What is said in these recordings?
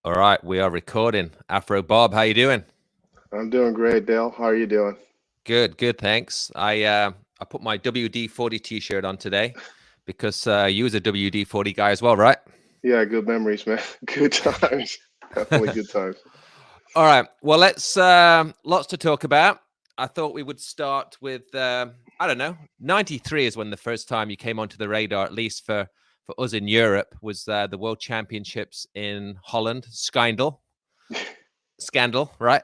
All right, we are recording. Afro Bob, how you doing? I'm doing great, Dale. How are you doing? Good, good, thanks. I put my WD-40 T-shirt on today because you was a WD-40 guy as well, right? Yeah, good memories, man. Good times. Definitely good times. All right. Well, let's lots to talk about. I thought we would start with I don't know. 93 is when the first time you came onto the radar, at least for us in Europe, was the World Championships in Holland, Scandal, right?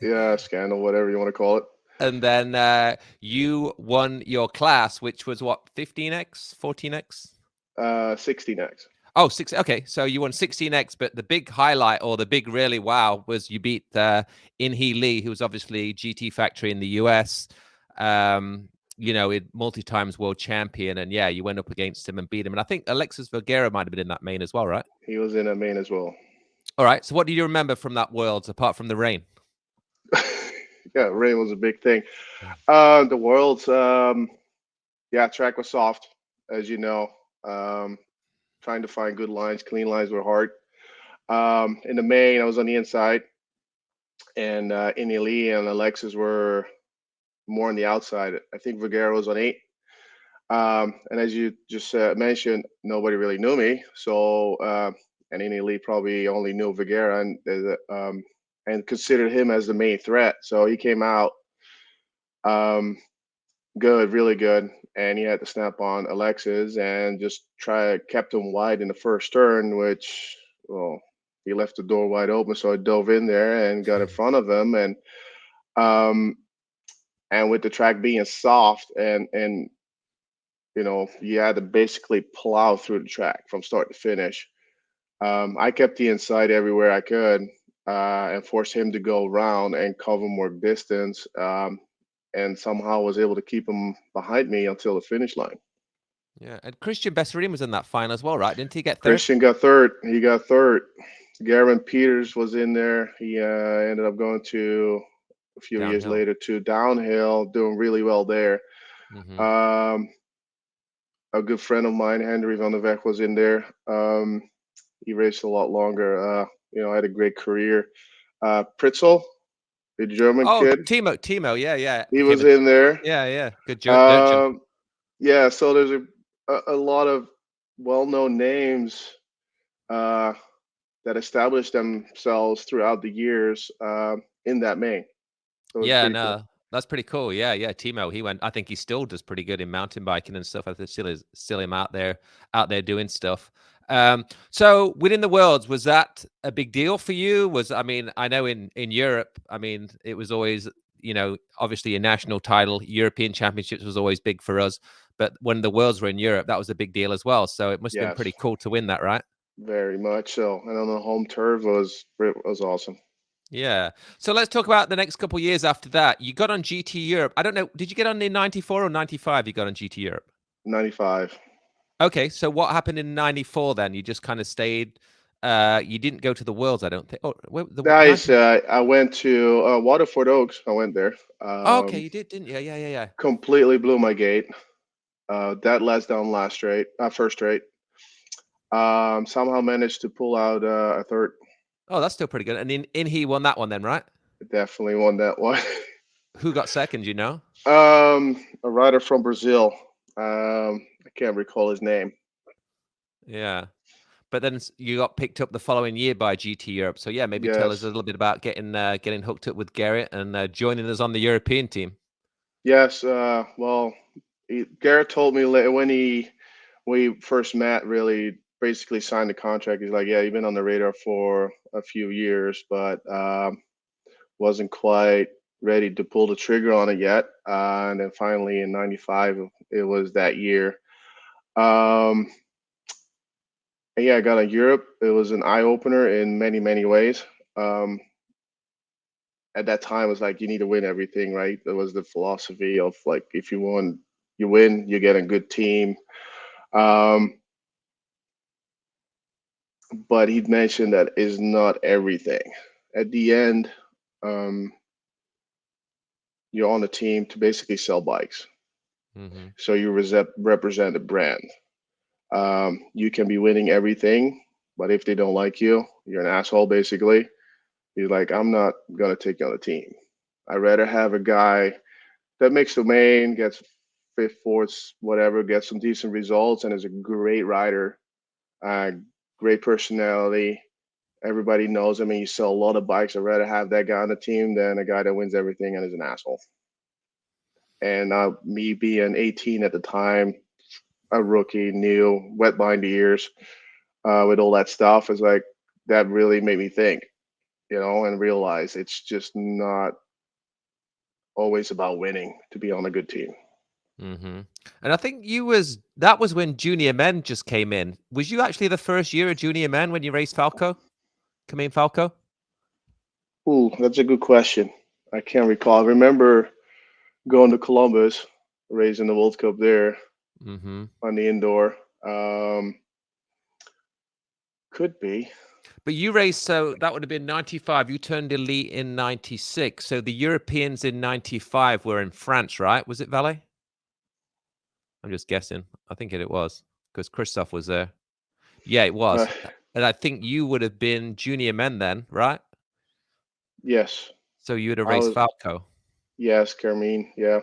Yeah, scandal, whatever you want to call it. And then you won your class, which was what, 15x, 14x? 16X. Oh, six. Okay, so you won 16x, but the big highlight or the big really wow was you beat In-Hee, who was obviously GT Factory in the US. Multi times world champion, and yeah, you went up against him and beat him. And I think Alexis Vergara might have been in that main as well, right? He was in a main as well. All right. So what do you remember from that Worlds apart from the rain? Yeah, rain was a big thing. The world's, yeah, track was soft, as you know. Um, Trying to find good lines, clean lines were hard. In the main, I was on the inside, and In-Hee and Alexis were more on the outside. I think Vergara was on eight. And as you just mentioned, nobody really knew me. So, and In-Hee probably only knew Vergara and considered him as the main threat. So he came out um, good, really good. And he had to snap on Alexis and just kept him wide in the first turn, which, well, he left the door wide open. So I dove in there and got in front of him. Um, and with the track being soft and you had to basically plow through the track from start to finish. I kept the inside everywhere I could and forced him to go around and cover more distance, and somehow was able to keep him behind me until the finish line. Yeah, and Christian Besserin was in that final as well, right? Didn't he get third? Christian got third. He got third. Gavin Peters was in there. He ended up going to a few years Downhill. later to downhill, doing really well there. Hmm. Um, a good friend of mine, Henry van der Weg, was in there. He raced a lot longer. Had a great career. Pritzel, the German Oh, kid, Timo, yeah, yeah, he him was and in there. yeah, yeah, good dirt jumper. Um, yeah, so there's a lot of well-known names uh, that established themselves throughout the years in that main. So it's Yeah, pretty cool. no, that's pretty cool. Yeah, yeah, Timo, he went. I think he still does pretty good in mountain biking and stuff. I think still him out there doing stuff. So within the worlds, was that a big deal for you? I mean, I know in Europe, I mean, it was always, obviously a national title. European Championships was always big for us, but when the worlds were in Europe, that was a big deal as well. So it must have been Yes, pretty cool to win that, right? very much so. And on the home turf was awesome. Yeah. So let's talk about the next couple of years after that. You got on GT Europe. I don't know. Did you get on in 94 or 95? You got on GT Europe. 95. Okay. So what happened in 94 then? You just kind of stayed. You didn't go to the Worlds, I don't think. Oh, the Nice. 90. I went to Waterford Oaks. I went there. Oh, okay. You did, didn't you? Yeah, yeah, yeah. Completely blew my gate. That last down first straight. Somehow managed to pull out a third. Oh, that's still pretty good. And in he won that one then, right? Definitely won that one. Who got second, you know? A rider from Brazil. I can't recall his name. Yeah. But then you got picked up the following year by GT Europe. So yeah, maybe tell us a Yes, little bit about getting hooked up with Garrett and joining us on the European team. yes. Well, Garrett told me when we first met, really basically signed the contract. He's like, "Yeah, you've been on the radar for a few years, but wasn't quite ready to pull the trigger on it yet." And then finally in '95, it was that year. Um, and yeah, I got on Europe. It was an eye opener in many, many ways. Um, at that time, it was like you need to win everything, right? That was the philosophy of like if you win, you get a good team. Um, but he'd mentioned that is not everything. At the end, um, you're on a team to basically sell bikes. Hmm. So you represent a brand. You can be winning everything, But if they don't like you, you're an asshole, basically. You're like, I'm not gonna take you on the team. I'd rather have a guy that makes the main, gets fifth, fourth, whatever, gets some decent results, and is a great rider, uh, great personality. Everybody knows him, and you sell a lot of bikes. I'd rather have that guy on the team than a guy that wins everything and is an asshole. And me being 18 at the time, a rookie, new, wet behind the ears, with all that stuff, is like that really made me think, and realize it's just not always about winning to be on a good team. Mm-hmm. And I think that was when Junior Men just came in. Was you actually the first year of Junior Men when you raced Falco? Camille Falco? Ooh, that's a good question. I can't recall. I remember going to Columbus, racing the World Cup there Mm-hmm. on the indoor. Um, could be. But you raced, so that would have been 95. You turned elite in 96. So the Europeans in 95 were in France, right? Was it Vallet? I'm just guessing. I think it was because Christophe was there. Yeah, it Uh, was. And I think you would have been junior men then, right? yes, So you would have I raced was. Falco. Yes, Carmine. Yeah,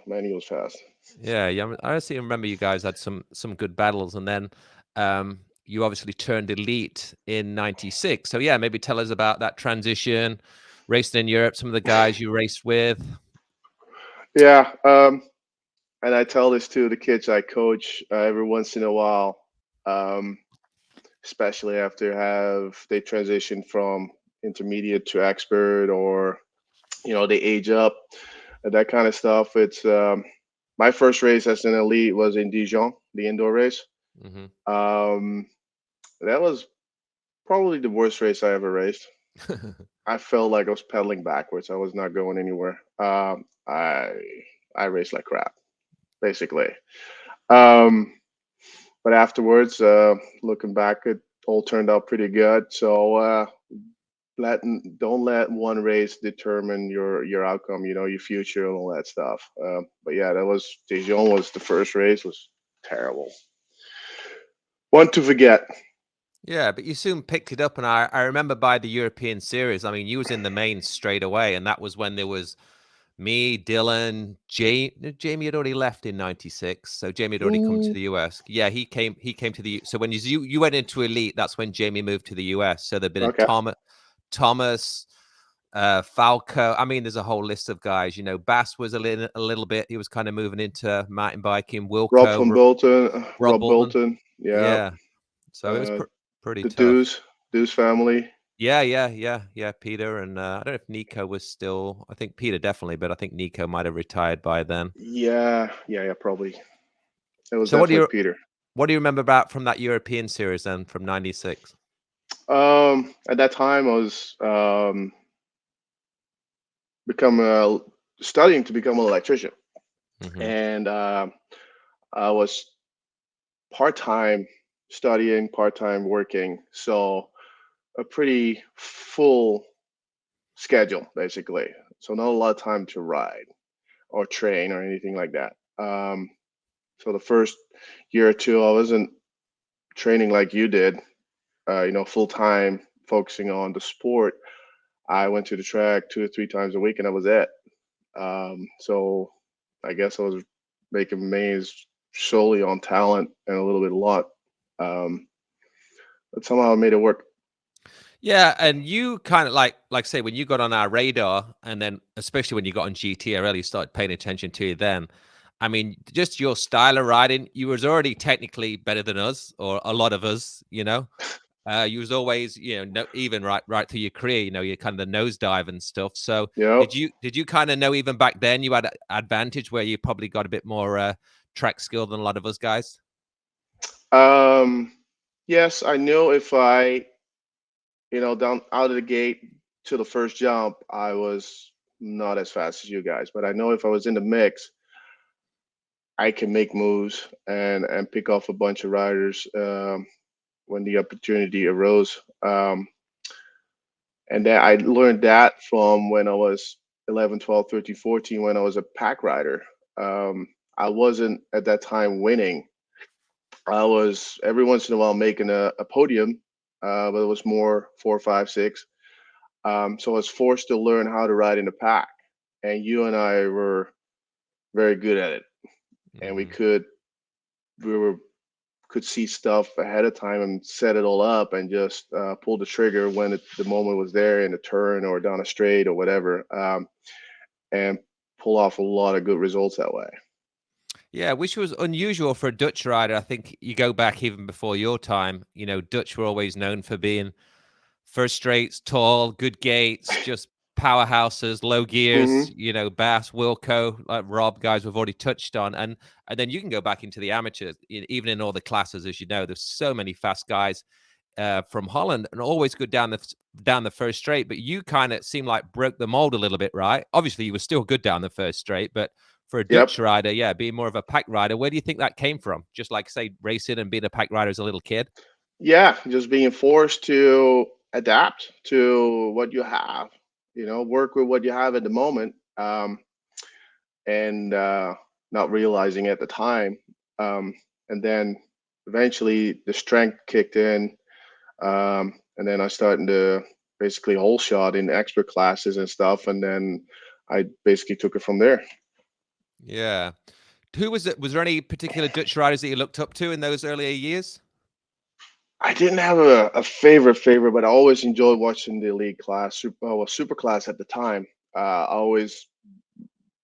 man, he was fast. Yeah, yeah. I actually remember you guys had some good battles, and then you obviously turned elite in '96. So yeah, maybe tell us about that transition, racing in Europe, some of the guys you raced with. Yeah, and I tell this to the kids I coach every once in a while, um, especially after have they transition from intermediate to expert, or they age up, that kind of stuff. It's my first race as an elite was in Dijon, the indoor race. Hmm. Um, that was probably the worst race I ever raced. I felt like I was pedaling backwards. I was not going anywhere. I raced like crap, basically. Um, but afterwards, looking back, it all turned out pretty good. So don't let one race determine your outcome. Your future and all that stuff. But yeah, that was Dijon was the first race. Was terrible. One to forget. Yeah, but you soon picked it up, and I remember by the European series. I mean, you was in the main straight away, and that was when there was me, Dylan, Jamie had already left in '96, so Jamie had already come to Ooh, the US. Yeah, he came to the so when you went into elite, that's when Jamie moved to the US. So there'd been okay. Thomas, Falco. I mean, there's a whole list of guys. Bass was a little bit. He was kind of moving into mountain biking. Rob Wilco, from Bolton, Rob Rob Bolton. Bolton. Yeah. Yeah, so it was Uh, pretty the tough. Dews family. Yeah. Peter and I don't know if Nico was still. I think Peter definitely, but I think Nico might have retired by then. Yeah, probably. It was So what do definitely you Peter. what do you remember about from that European series then from '96? At that time, I was become studying to become an electrician, Hmm. and I was part time studying, part time working, so a pretty full schedule basically. So not a lot of time to ride or train or anything like that. So the first year or two, I wasn't training like you did, full time, focusing on the sport. I went to the track 2 or 3 times a week, and that was it. So I guess I was making maze solely on talent and a little bit of luck. Um, but somehow I made it work. Yeah, and you kind of like say when you got on our radar, and then especially when you got on GT, I really started paying attention to you then. I mean, just your style of riding, you was already technically better than us, or a lot of us. You was always, no, even right through your career, you kind of the nosedive and stuff. So Yep. did you kind of know even back then you had an advantage where you probably got a bit more track skill than a lot of us guys? Um, yes, I knew if I, down out of the gate to the first jump, I was not as fast as you guys. But I know if I was in the mix, I can make moves and pick off a bunch of riders when the opportunity arose. And then I learned that from when I was 11, 12, 13, 14, when I was a pack rider. I wasn't at that time winning. I was every once in a while making a podium, but it was more 4, 5, 6. So I was forced to learn how to ride in the pack, and you and I were very good at it, and Hmm. we were could see stuff ahead of time and set it all up and just pull the trigger when the moment was there in a turn or down a straight or whatever, and pull off a lot of good results that way. Yeah, which was unusual for a Dutch rider. I think you go back even before your time. You know, Dutch were always known for being first straights, tall, good gaits, just powerhouses, low gears, Hmm. you know, Bass, Wilco, like Rob, guys we've already touched on. And then you can go back into the amateurs, even in all the classes, as you know, there's so many fast guys from Holland and always good down the first straight. But you kind of seem like broke the mold a little bit, right? Obviously, you were still good down the first straight, but for a Yep. Dutch rider, yeah, being more of a pack rider, where do you think that came from? Just like say racing and being a pack rider as a little kid. Yeah, just being forced to adapt to what you have, work with what you have at the moment, and not realizing at the time. And then eventually the strength kicked in, and then I started to basically whole shot in expert classes and stuff, and then I basically took it from there. Yeah. Who was it? Was there any particular Dutch riders that you looked up to in those earlier years? I didn't have a favorite, but I always enjoyed watching the elite class, super class at the time. I always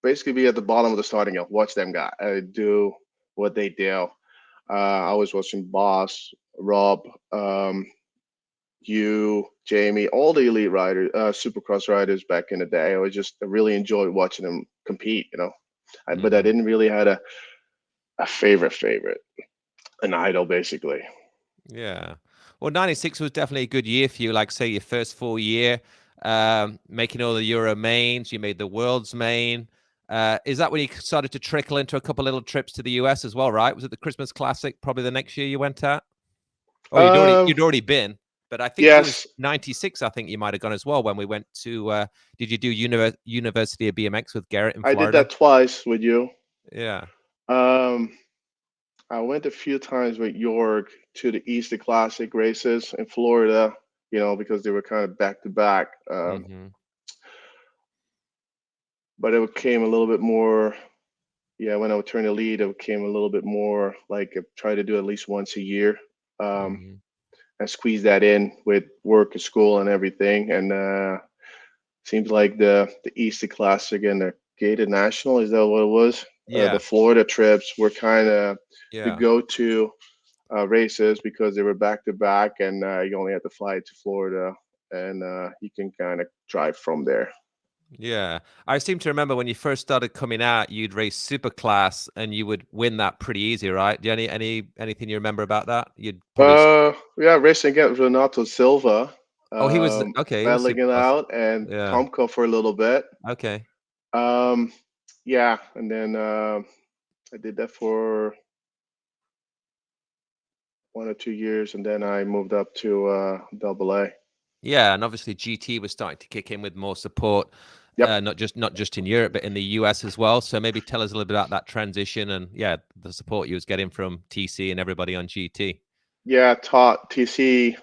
basically be at the bottom of the starting hill, watch them guys do what they do. I was watching Boss, Rob, you, Jamie, all the elite riders, supercross riders back in the day. I really enjoyed watching them compete. But I Hmm. didn't really had a favorite, an idol basically. Yeah. Well, 96 was definitely a good year for you. Like, say, your first full year, making all the Euro mains, you made the world's main. Is that when you started to trickle into a couple little trips to the US as well, right? Was it the Christmas Classic probably the next year you went at? Oh, Um, you'd already been, but I think it was yes, 96. I think you might have gone as well when we went to, did you do University of BMX with Garrett in I did Florida? that twice with you. Yeah. Um, I went a few times with York to the Easter Classic races in Florida, because they were kind of back to back. Hmm. But it became a little bit more, yeah, when I would turn the lead, it became a little bit more like I try to do at least once a year, um, Hmm. and squeeze that in with work and school and everything. And seems like the Easter Classic and the Gated National, is that what it was? The Yeah. Florida trips were kind of the Yeah. go-to races because they were back to back, and you only had to fly to Florida, and you can kind of drive from there. Yeah. I seem to remember when you first started coming out, you'd race super class and you would win that pretty easy, right? Do you anything you remember about that? You'd probably Yeah, racing against Renato Silva, Oh, he was okay, he was battling super it class. out, and Yeah. Tomko for a little bit. Okay. Um, yeah, and then I did that for 1 or 2 years, and then I moved up to Double A. Yeah, and obviously GT was starting to kick in with more support, Yep. not just in Europe, but in the US as well. So maybe tell us a little bit about that transition and yeah, the support you was getting from TC and everybody on GT. Yeah, taught TC.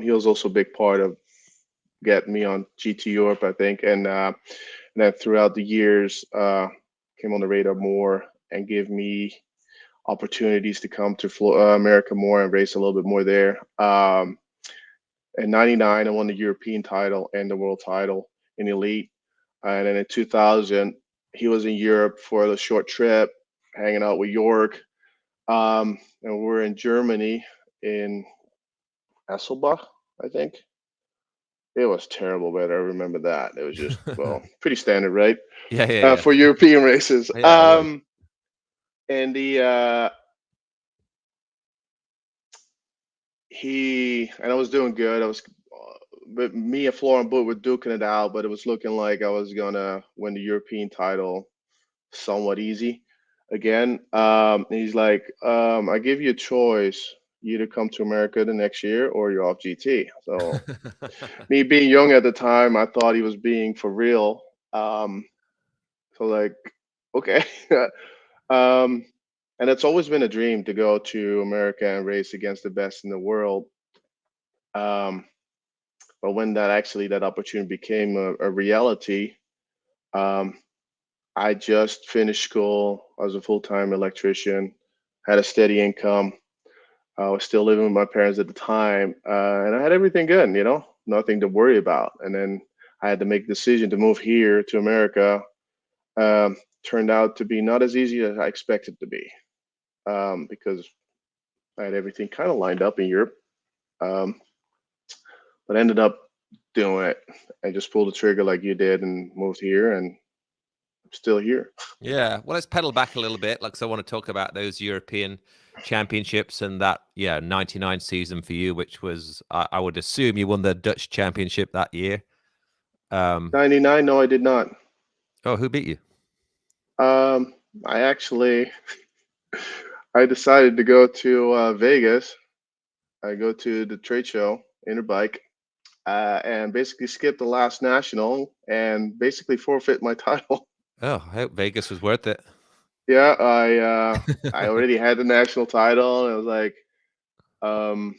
He was also a big part of getting me on GT Europe, I think, and then throughout the years, came on the radar more and gave me opportunities to come to America more and race a little bit more there. In '99, I won the European title and the world title in elite. And then in 2000, he was in Europe for a short trip, hanging out with York. And we're in Germany in Hasselbach, I think. It was terrible weather. I remember that. It was just, well, pretty standard, right? Yeah, yeah, For European races. yeah. Yeah, always. And and I was doing good. But me and Florian Boot were duking it out, but it was looking like I was gonna win the European title somewhat easy again. And he's like, I give you a choice. You either come to America the next year or you're off GT. So me being young at the time, I thought he was being for real. So like, okay. um, And it's always been a dream to go to America and race against the best in the world. Um, but when that opportunity became a reality, um, I just finished school. I was a full-time electrician, had a steady income. I was still living with my parents at the time, and I had everything good, nothing to worry about. And then I had to make the decision to move here to America. Um, Turned out to be not as easy as I expected to be, because I had everything kind of lined up in Europe, um, but I ended up doing it. I just pulled the trigger like you did and moved here, and I'm still here. Yeah. Well, let's pedal back a little bit. Like, so I want to talk about those European championships and that, 99 season for you, which was, I would assume you won the Dutch championship that year. 99? No, I did not. Oh, who beat you? I actually I decided to go to Vegas. I go to the trade show, Interbike, and basically skip the last national and basically forfeit my title. Oh, I hope Vegas was worth it. Yeah, I already had the national title, and I was like, um,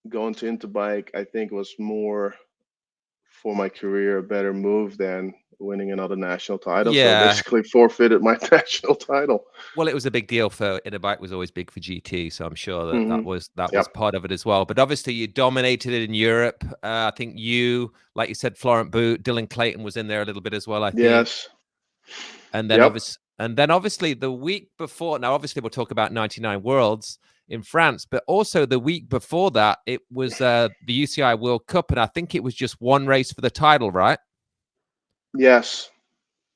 going to Interbike, I think was more for my career a better move than winning another national title. So I Yeah. basically forfeited my national title. Well, it was a big deal for Interbike was always big for GT, so I'm sure that Hmm. that was Yep. part of it as well. But obviously, you dominated it in Europe. I think you, like you said, Florent Boot, Dylan Clayton was in there a little bit as well. I think, Yes. and then Yep. obviously the week before. Now, obviously, we'll talk about 99 Worlds in France, but also the week before that, it was the UCI World Cup, and I think it was just one race for the title, right? Yes.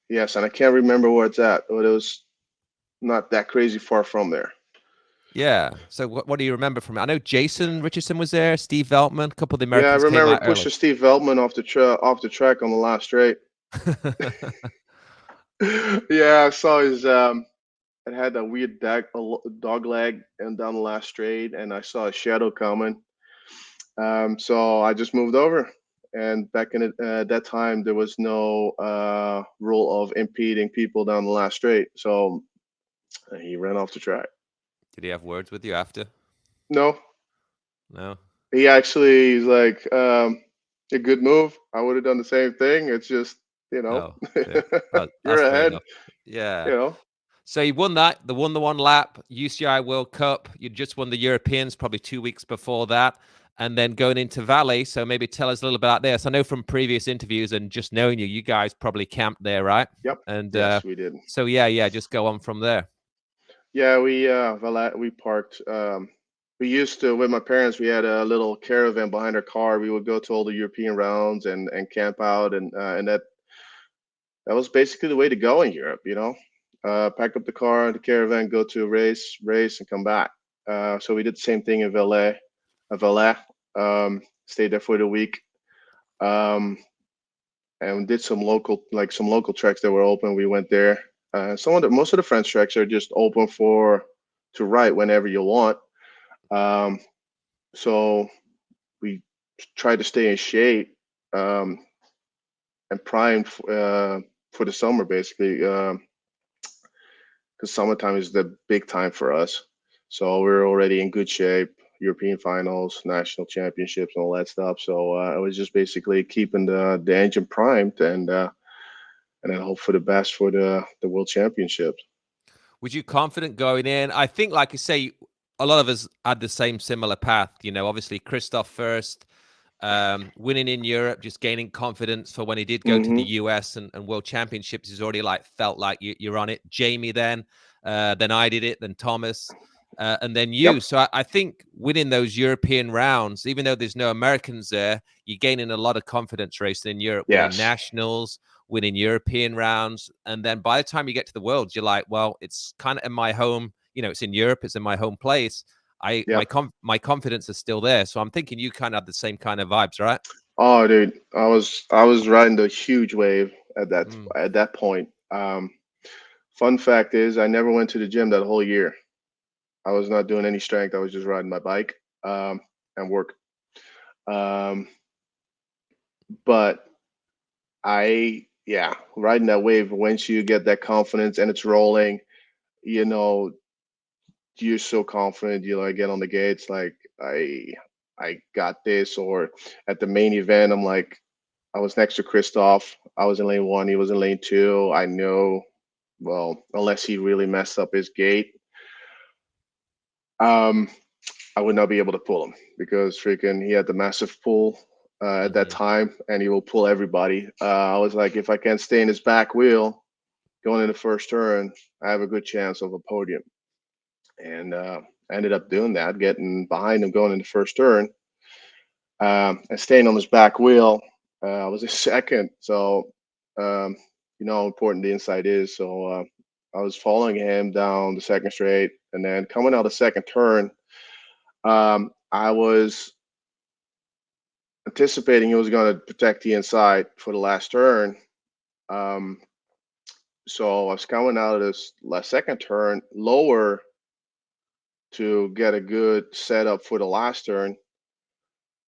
Yes. And I can't remember where it's at, but it was not that crazy far from there. Yeah. So what do you remember from it? I know Jason Richardson was there, Steve Veltman, a couple of the Yeah, I Americans came remember out early. pushing Steve Veltman off the track on the last straight. Yeah, I saw his it had that weird dog leg and down the last straight, and I saw a shadow coming. So I just moved over. And back in that time, there was no rule of impeding people down the last straight. So he ran off the track. Did he have words with you after? No, No. he actually is like, a good move. I would have done the same thing. It's just, Oh, fair. you're That's fair ahead, enough. Yeah. you know. So you won that. They won the one lap UCI World Cup. You just won the Europeans probably 2 weeks before that. And then going into Vallet. So maybe tell us a little about this. I know from previous interviews and just knowing you, you guys probably camped there, right? Yep. And Yes, we did. so yeah, just go on from there. Yeah, we parked. We used to with my parents. We had a little caravan behind our car. We would go to all the European rounds and camp out, and that was basically the way to go in Europe. Pack up the car, the caravan, go to a race, and come back. So we did the same thing in Valais. Stayed there for the week, um, and did some local tracks that were open. We went there. Most of the French tracks are just open to ride whenever you want. Um, so we tried to stay in shape, and primed for the summer, basically, because summertime is the big time for us. So we're already in good shape. European finals, national championships, and all that stuff. So I was just basically keeping the engine primed, and then hope for the best for the world championships. Was you confident going in? I think, like I say, a lot of us had the same similar path. Obviously Christophe first, winning in Europe, just gaining confidence for when he did go to the Hmm. US and World Championships. He's already like felt like you're on it. Jamie then I did it, then Thomas, and then you. Yep. So I think winning those European rounds, even though there's no Americans there, you're gaining a lot of confidence racing in Europe, winning Yes. nationals, winning European rounds. And then by the time you get to the Worlds, you're like, well, it's kind of in my home, it's in Europe, it's in my home place. Yep. My confidence is still there. So I'm thinking you kind of have the same kind of vibes, right? Oh, dude, I was riding the huge wave at that Mm. at that point. Fun fact is, I never went to the gym that whole year. I was not doing any strength. I was just riding my bike, and work. Um, but yeah, riding that wave, once you get that confidence and it's rolling, you know, you're so confident, you like get on the gates, like I got this. Or at the main event, I'm like, I was next to Christophe. I was in lane one, he was in lane two. I know, well, unless he really messed up his gate, um, I would not be able to pull him because freaking he had the massive pull at that Hmm. time, and he will pull everybody. I was like, if I can't stay in his back wheel going in the first turn, I have a good chance of a podium. And I ended up doing that, getting behind him going in the first turn, and staying on his back wheel. I was a second, so you know how important the inside is. So I was following him down the second straight, and then coming out the second turn, I was anticipating he was going to protect the inside for the last turn. Um, so I was coming out of this last second turn lower to get a good setup for the last turn.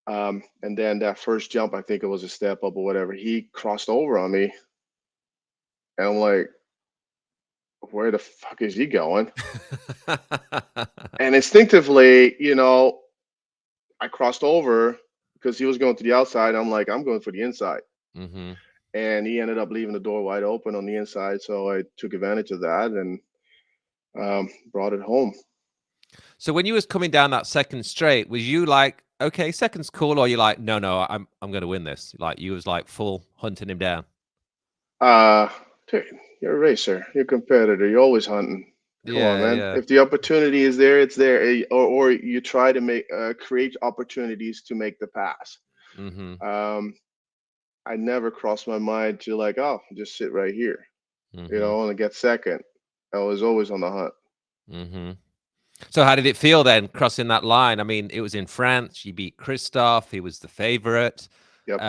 And then that first jump, I think it was a step up or whatever, he crossed over on me. And I'm like, where the fuck is he going? And instinctively, you know, I crossed over because he was going to the outside. I'm like, I'm going for the inside. Hmm. And he ended up leaving the door wide open on the inside. So I took advantage of that and brought it home. So when you was coming down that second straight, was you like, okay, second's cool, or you like, no, no, I'm going to win this? Like you was like full hunting him down. Uh, dude, you're a racer, you're a competitor, you're always hunting. Come on, Yeah, man. yeah. If the opportunity is there, it's there. Or you try to make create opportunities to make the pass. Hmm. Um, I never crossed my mind to like, oh, just sit right here, you Hmm. know, and get second. I was always on the hunt. Hmm. So how did it feel then crossing that line? I mean, it was in France. You beat Christophe. He was the favorite. Yep.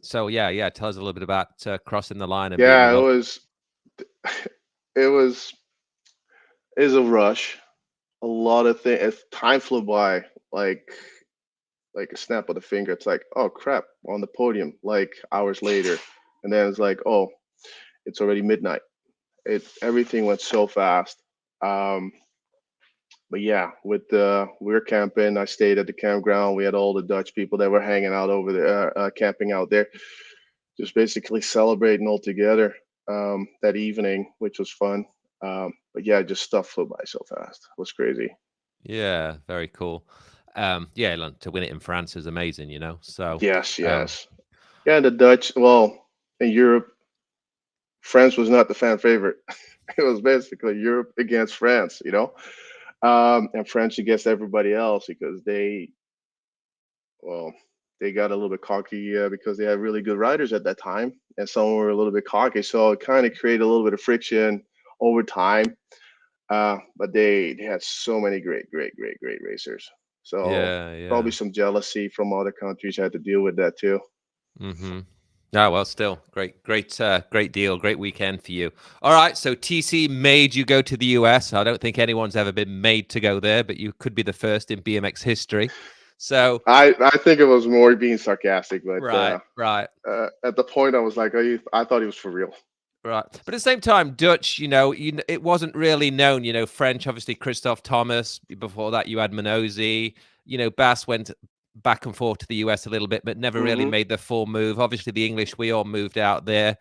So yeah, yeah. Tell us a little bit about crossing the line and being the Yeah, it most. was. It was. Is a rush. A lot of things. Time flew by like a snap of the finger. It's like, oh crap, on the podium. Like hours later, and then it's like, oh, it's already midnight. It everything went so fast. Um, but yeah, with the we were camping. I stayed at the campground. We had all the Dutch people that were hanging out over there, camping out there, just basically celebrating all together that evening, which was fun. But yeah, just stuff flew by so fast. It was crazy. Yeah, very cool. Yeah, like, to win it in France is amazing, you know. So, Yes, um, yes. Yeah, the Dutch. Well, in Europe, France was not the fan favorite. It was basically Europe against France, you know, and French against everybody else because well, they got a little bit cocky because they had really good riders at that time, and some were a little bit cocky. So it kind of created a little bit of friction over time. But they had so many great racers. So yeah, probably yeah. some jealousy from other countries had to deal with that too. Mm-hmm. Oh, well, still great deal, great weekend for you. All right, so TC made you go to the US. I don't think anyone's ever been made to go there, but you could be the first in BMX history. So, I think it was more being sarcastic, but right, right. at the point I was like, I thought he was for real. Right, but at the same time, Dutch, it wasn't really known. French, obviously, Christophe Thomas. Before that, you had Minosi. Bass went back and forth to the US a little bit, but never really Hmm. made the full move. Obviously, the English, we all moved out there.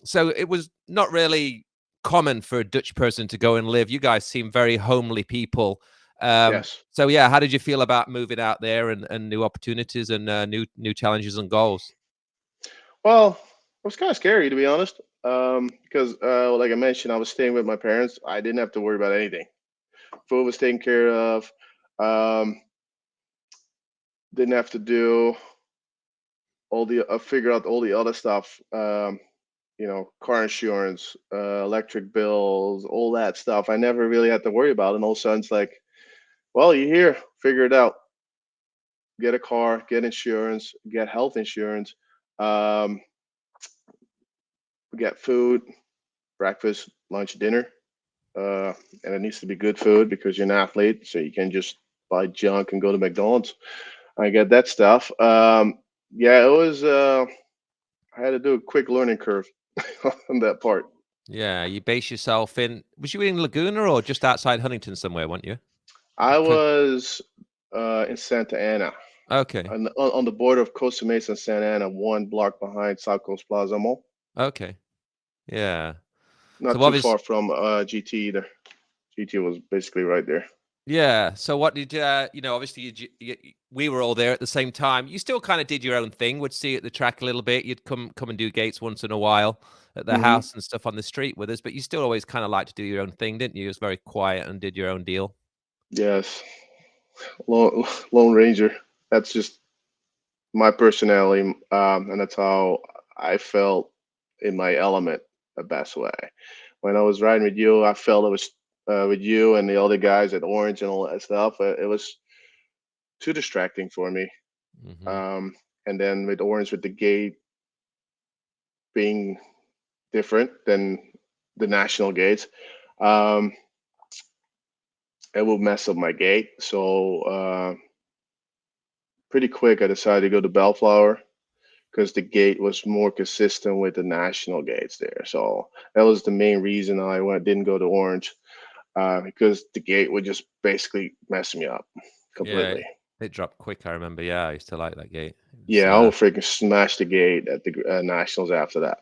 So it was not really common for a Dutch person to go and live. You guys seem very homely people. Yes. So yeah, how did you feel about moving out there and new opportunities and new challenges and goals? Well, it was kind of scary to be honest, because like I mentioned, I was staying with my parents. I didn't have to worry about anything. Food was taken care of. Um, didn't have to do all the figure out all the other stuff. You know, car insurance, electric bills, all that stuff. I never really had to worry about. And all of a sudden, it's like, well, you're here, figure it out. Get a car, get insurance, get health insurance, um, get food, breakfast, lunch, dinner. And it needs to be good food because you're an athlete, so you can just buy junk and go to McDonald's. I get that stuff. Yeah, it was. I had to do a quick learning curve on that part. Yeah, you base yourself in. Was you in Laguna or just outside Huntington somewhere, weren't you? I Could. was in Santa Ana, Okay. on the border of Costa Mesa and Santa Ana, one block behind South Coast Plaza Mall. Okay. Yeah. Not So too obviously, far from GT either. GT was basically right there. yeah. So what did obviously we were all there at the same time. You still kind of did your own thing. Would see at the track a little bit. You'd come and do gates once in a while at the Hmm. house and stuff on the street with us. But you still always kind of liked to do your own thing, didn't you? You was very quiet and did your own deal. Yes, Lone Ranger. That's just my personality, and that's how I felt in my element the best way. When I was riding with you, I felt it was with you and the other guys at Orange and all that stuff. It was too distracting for me. Hmm. Um, and then with Orange, with the gate being different than the national gates, um, it will mess up my gate. So pretty quick, I decided to go to Bellflower because the gate was more consistent with the national gates there. So that was the main reason I didn't go to Orange, because the gate would just basically mess me up Yeah, completely. it dropped quick. I remember. Yeah, I used to like that gate. It was, Yeah, I will freaking smash the gate at the nationals after that.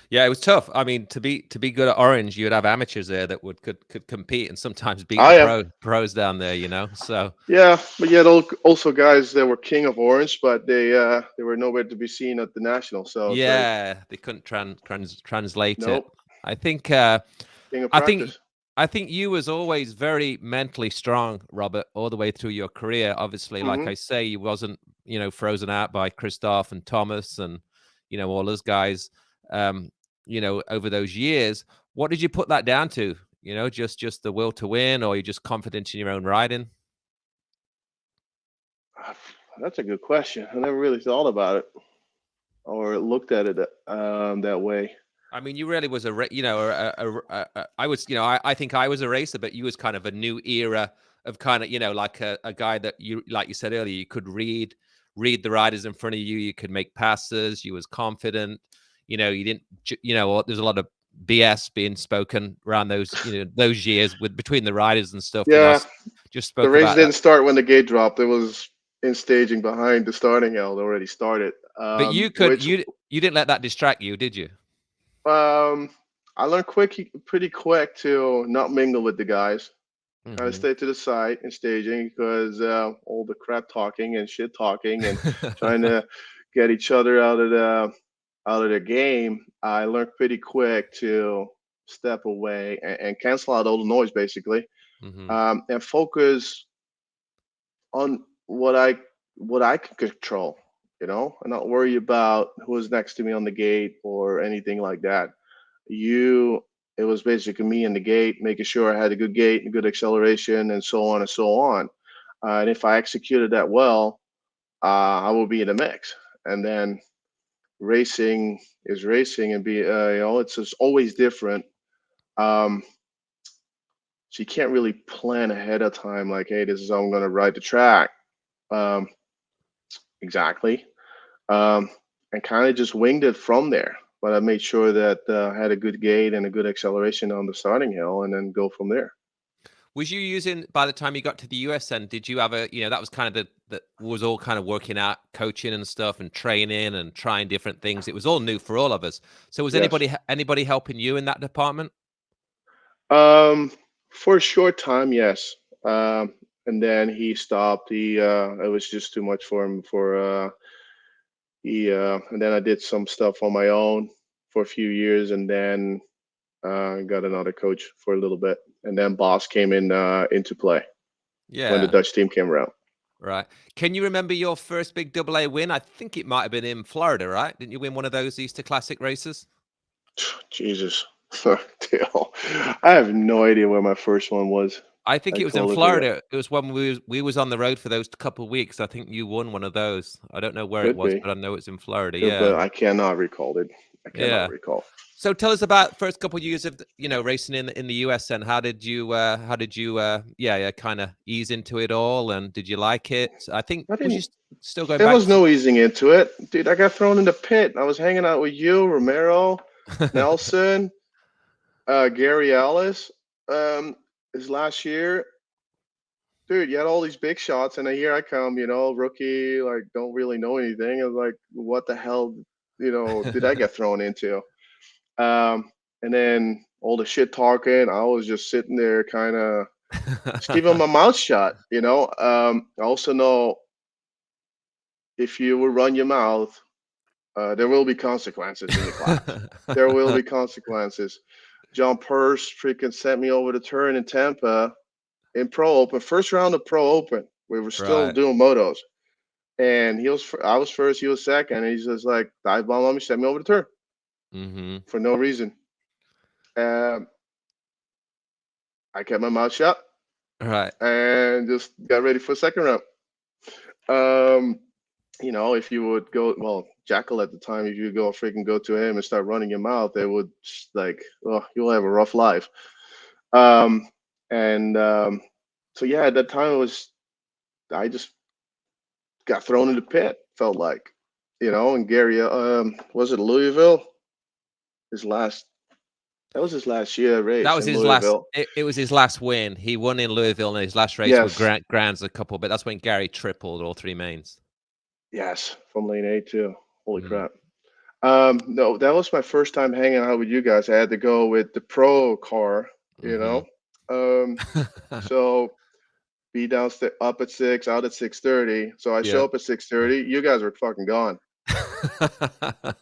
yeah, it was tough. I mean, to be good at Orange, you would have amateurs there that could compete and sometimes beat Oh the yeah, pros down there. So yeah, but yet also guys that were king of Orange, but they were nowhere to be seen at the national. So it's like, yeah, they couldn't translate it. nope, I think king of I think practice. I think you was always very mentally strong, Robert, all the way through your career. Obviously, like Hmm. I say, you wasn't frozen out by Christophe and Thomas and all those guys. Um, over those years, what did you put that down to? Just the will to win, or you just confident in your own riding? That's a good question. I never really thought about it or looked at it that way. I mean, you really was I was, I think I was a racer, but you was kind of a new era of kind of, like a guy that you, like you said earlier, you could read the riders in front of you. You could make passes. You was confident. You didn't, there's a lot of BS being spoken around those years with between the riders and stuff. Yeah, Just the spoke race about that. didn't start when the gate dropped. It was in staging behind the starting hill. It already started. But Which you didn't let that distract you, did you? um, I learned pretty quick to not mingle with the guys. Kind of Hmm. stay to the side in staging because all the crap talking and shit talking and trying to get each other out of the game. I learned pretty quick to step away and cancel out all the noise basically, Hmm. and focus on what I can control, and not worry about who's next to me on the gate or anything like that. You It was basically me and the gate, making sure I had a good gate and good acceleration and so on and so on. And if I executed that well, I will be in the mix. And then racing is racing, and it's just always different. Um, so you can't really plan ahead of time, like, hey, this is how I'm going to ride the track. Um, exactly. um, and kind of just winged it from there. But I made sure that I had a good gate and a good acceleration on the starting hill, and then go from there. Was you using by the time you got to the US then, did you have that was kind of that was all kind of working out, coaching and stuff and training and trying different things. It was all new for all of us. So was Yes. anybody helping you in that department? Um, for a short time, yes. And then he stopped. It was just too much for him. And then I did some stuff on my own for a few years, and then got another coach for a little bit, and then Boss came into play when the Yeah, Dutch team came around. right. Can you remember your first big double A win? I think it might have been in Florida, right? Didn't you win one of those Easter Classic races? Jesus. Deal. I have no idea where my first one was. I think I it was in totally forgot. Florida. It was when we was on the road for those couple of weeks. I think you won one of those. I don't know where it Could was, be. but I know it's in Florida. But Yeah. I cannot recall it. I cannot Yeah. recall. So tell us about first couple of years of racing in the US. And how did you kind of ease into it all, and did you like it? I think I was you didn't. still going There back was no easing into it, dude. I got thrown in the pit. I was hanging out with you, Romero, Nelson. Gary Ellis, his last year, dude, you had all these big shots, and then here I come, rookie, like don't really know anything. I was like, what the hell, did I get thrown into? And then all the shit talking, I was just sitting there, kind of just keeping my mouth shut. I also know if you will run your mouth, there will be consequences in the class. There will be consequences. John Purse freaking sent me over to turn in Tampa in Pro Open, first round of Pro Open. We were still Right. doing motos, and I was first, he was second, and he's just like dive bomb on me, sent me over to turn for no reason. Um, I kept my mouth shut, Right. and just got ready for second round. Um, if you would go, well, Jackal at the time, if you go freaking go to him and start running your mouth, they would like, oh, you'll have a rough life. And so yeah, at that time I just got thrown in the pit. Felt like, and Gary, was it Louisville? That was his last year That race was in his last. Louisville. It was his last win. He won in Louisville, and his last race with Yes, Grant's a couple, but that's when Gary tripled all three mains. yes, from lane 8 too. Holy Mm. crap. No, that was my first time hanging out with you guys. I had to go with the pro car, so be downstairs, up at 6, out at 6:30. So I show Yeah. up at 6:30. You guys were fucking gone,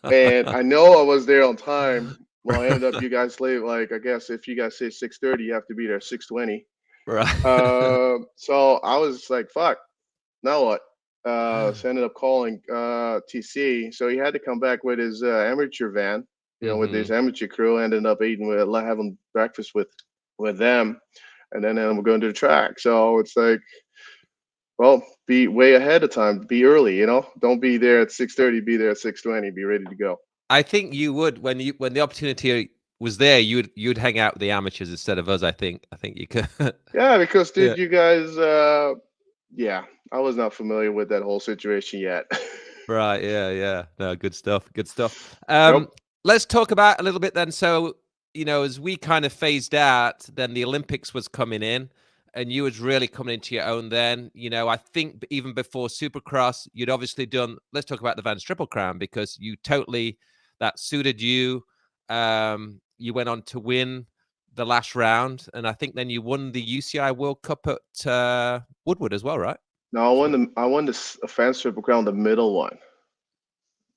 and I know I was there on time. Well, I ended up you guys late. Like I guess if you guys say 6:30, you have to be there 6:20. Right. So I was like, fuck. Now what? So I ended up calling TC. So he had to come back with his amateur van, with his amateur crew. Ended up having breakfast with them, and then we're going to the track. So it's like, well, be way ahead of time. Be early, Don't be there at 6:30. Be there at 6:20. Be ready to go. I think you would when the opportunity was there. You'd hang out with the amateurs instead of us. I think you could. Yeah, because Yeah. dude, you guys, yeah, I was not familiar with that whole situation yet. Right. Yeah. Yeah. No. Good stuff. Good stuff. Nope. Let's talk about a little bit then. So, as we kind of phased out, then the Olympics was coming in, and you was really coming into your own then. I think even before Supercross, you'd obviously done. Let's talk about the Vans Triple Crown because that suited you. You went on to win the last round, and I think then you won the UCI World Cup at Woodward as well, right? No, I won the Fans Triple Crown, the middle one.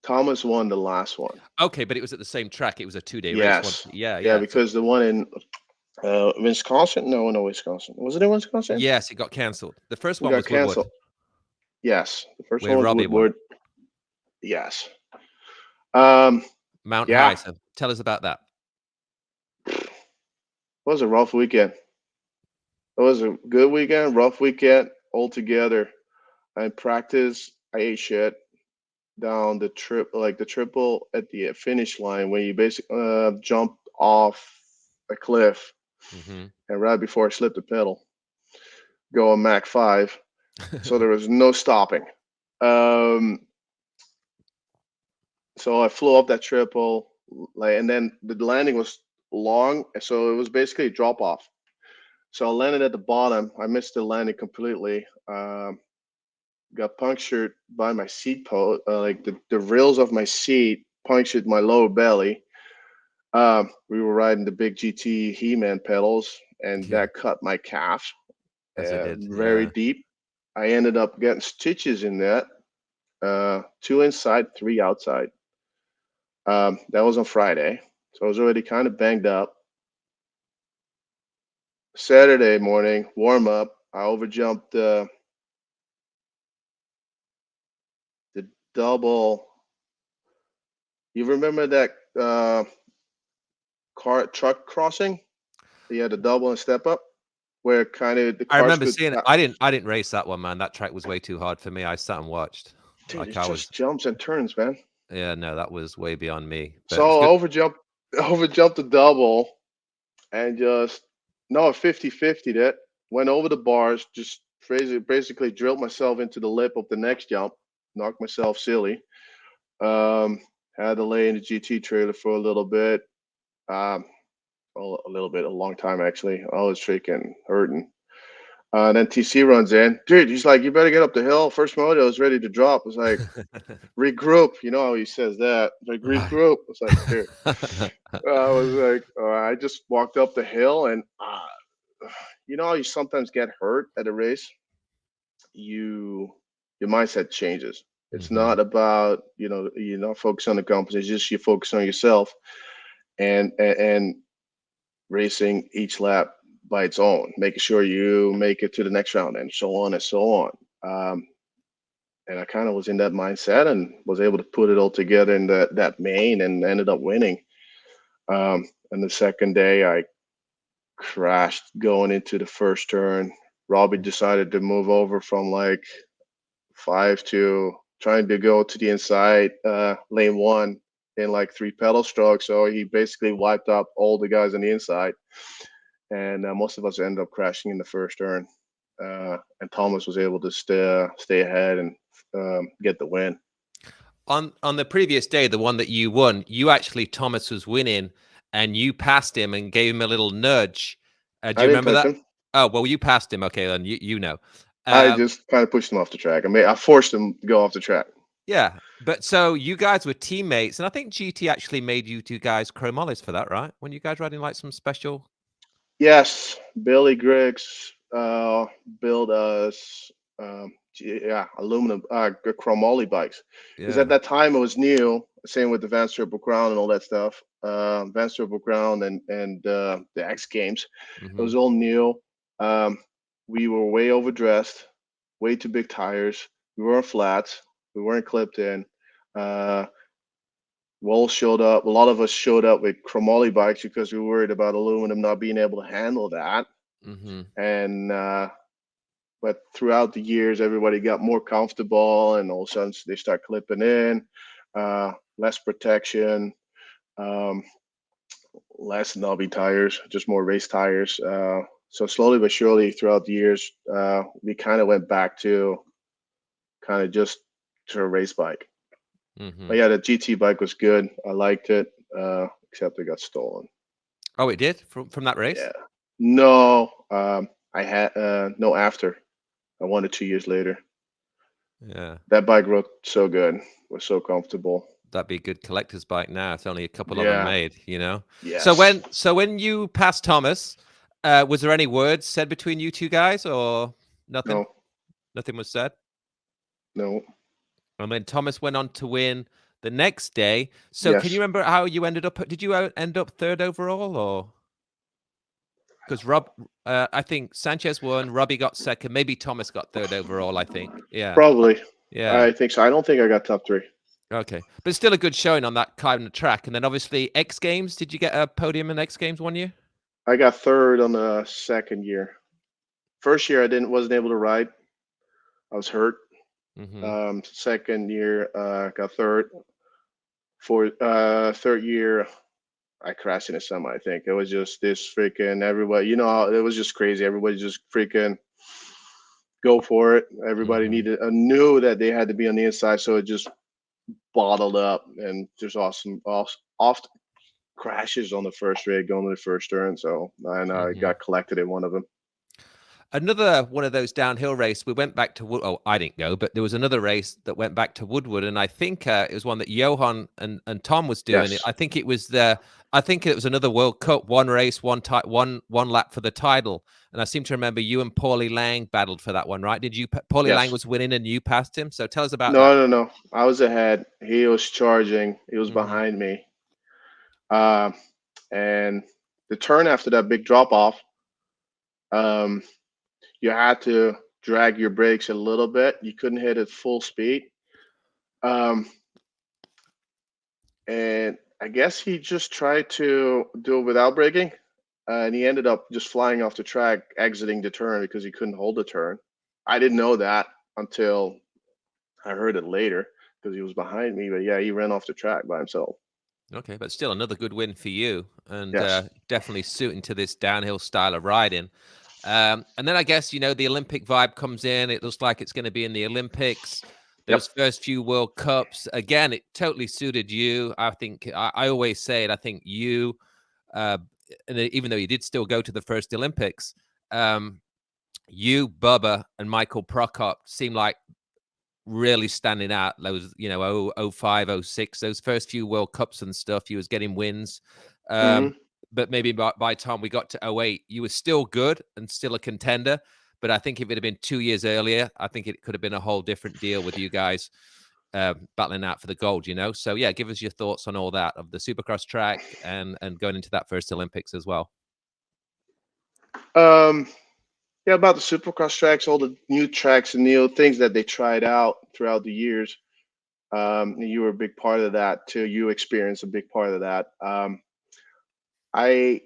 Thomas won the last one. Okay, but it was at the same track. It was a 2-day race. Yes. Yeah, Yeah, yeah. because the one in Wisconsin. No, Wisconsin. Was it in Wisconsin? Yes, it got cancelled. The first We one got was Woodward, canceled. Yes, the first where one was Robbie won. Woodward. Yes. Um, Mountain yeah, High. So tell us about that. it was a rough weekend. It was a good weekend, rough weekend altogether. In practice, I ate shit down the triple at the finish line when you basically jump off a cliff, Mm-hmm. and right before I slipped the pedal, going Mach 5, so there was no stopping. So I flew up that triple, and then the landing was long, so it was basically a drop off. So I landed at the bottom. I missed the landing completely. Got punctured by my seat post, like the rails of my seat punctured my lower belly. We were riding the big GT He-Man pedals, and Yeah, that cut my calf as it did. very Yeah. deep. I ended up getting stitches in that, 2 inside, 3 outside. That was on Friday, so I was already kind of banged up. Saturday morning, warm up, I overjumped the double. You remember that truck crossing? You had a double and step up, where kind of the I cars remember could. seeing it. I didn't race that one, man. That track was way too hard for me. I sat and watched. Dude, Like it's I was. just jumps and turns, man. Yeah, no, that was way beyond me. But it was So I good. overjumped the double, and just no 50-50 that went over the bars, just basically drilled myself into the lip of the next jump, knocked myself silly. Had to lay in the GT trailer for a little bit. Um, a little bit, a long time actually. I was freaking hurting. Then TC runs in, dude. He's like, "You better get up the hill." First moto is ready to drop. It's like, regroup. You know how he says that? Like, Right. regroup. It's like, dude. I was like, I just walked up the hill, and you know how you sometimes get hurt at a race. You your mindset changes. It's Hmm. not about you're not focused on the company. It's just you focus on yourself and racing each lap by its own, making sure you make it to the next round, and so on and so on. And I kind of was in that mindset and was able to put it all together in that main and ended up winning. And the second day, I crashed going into the first turn. Robbie decided to move over from like five to trying to go to the inside lane one in like three pedal strokes. So he basically wiped out all the guys on the inside, and most of us ended up crashing in the first turn. And Thomas was able to stay ahead and get the win. On the previous day, the one that you won, you actually Thomas was winning, and you passed him and gave him a little nudge. Do I you didn't remember touch that? him. Oh well, you passed him. Okay, then you know. I Um, just kind of pushed him off the track. I mean, I forced him to go off the track. yeah, but so you guys were teammates, and I think GT actually made you two guys chromollies for that, right? When you guys riding like some special. Yes, Billy Griggs built us, yeah, aluminum chromoly bikes. Because at Yeah. that time it was new. Same with the Vans Triple Crown and all that stuff. Vans Triple Crown and the X Games. It Hmm. was all new. Um, we were way overdressed, way too big tires. We weren't flats. We weren't clipped in. Uh, Wall showed up. A lot of us showed up with chromoly bikes because we were worried about aluminum not being able to handle that. Hmm. And but throughout the years, everybody got more comfortable, and all of a sudden they start clipping in, less protection, um, less knobby tires, just more race tires. So slowly but surely, throughout the years, we kind of went back to kind of just to a race bike. Hmm. But yeah, the GT bike was good. I liked it, except it got stolen. Oh, it did from that race. Yeah. No, I had no after. I won it 2 years later. Yeah. That bike rode so good, was so comfortable. That'd be a good collector's bike now. It's only a couple of them Yeah. made, you know. So Yes. when you passed Thomas, was there any words said between you two guys or nothing? No. Nothing was said. No. And then Thomas went on to win the next day. So can you Yes. remember how you ended up? Did you end up third overall or? Because I think Sanchez won, Robbie got second, maybe Thomas got third overall. I think, yeah, Probably. yeah. I think so. I don't think I got top three. Okay, but still a good showing on that kind of track. And then obviously X Games. Did you get a podium in X Games one year? I got third on the second year. First year I didn't wasn't able to ride. I was hurt. Mm-hmm. Second year got third. For third year I crashed in a semi. I think it was just this freaking everybody. You know, it was just crazy. Everybody just freaking go for it. Everybody Mm-hmm. needed knew that they had to be on the inside, so it just bottled up and just awesome off crashes on the first rig going to the first turn. So and I Mm-hmm. got collected in one of them. Another one of those downhill race. We went back to Oh, I didn't go, but there was another race that went back to Woodward, and I think it was one that Johan and Tom was doing. Yes. I think it was the. I think it was another World Cup, one race, one lap for the title. And I seem to remember you and Paulie Lang battled for that one, right? Did you? Paulie Lang Yes. was winning, and you passed him. So tell us about that. No, no, no. I was ahead. He was charging. He was Hmm. behind me. Uh, and the turn after that big drop off, um, you had to drag your brakes a little bit. You couldn't hit it full speed. Um, and I guess he just tried to do it without braking. And he ended up just flying off the track, exiting the turn because he couldn't hold the turn. I didn't know that until I heard it later because he was behind me. But yeah, he ran off the track by himself. Okay, but still another good win for you, and Yes. definitely suiting to this downhill style of riding. And then I guess the Olympic vibe comes in. It looks like it's going to be in the Olympics. Yep. Those first few World Cups, again, it totally suited you. I think I always say it. I think you, and even though you did still go to the first Olympics, you, Bubba, and Michael Prokop seem like really standing out. Those, 05, 06, those first few World Cups and stuff, you was getting wins. But maybe by the time we got to 08, you were still good and still a contender. But I think if it had been 2 years earlier, I think it could have been a whole different deal with you guys battling out for the gold, So, yeah, give us your thoughts on all that of the Supercross track and going into that first Olympics as well. Yeah, about the Supercross tracks, all the new tracks and new things that they tried out throughout the years. You were a big part of that too. You experienced a big part of that. I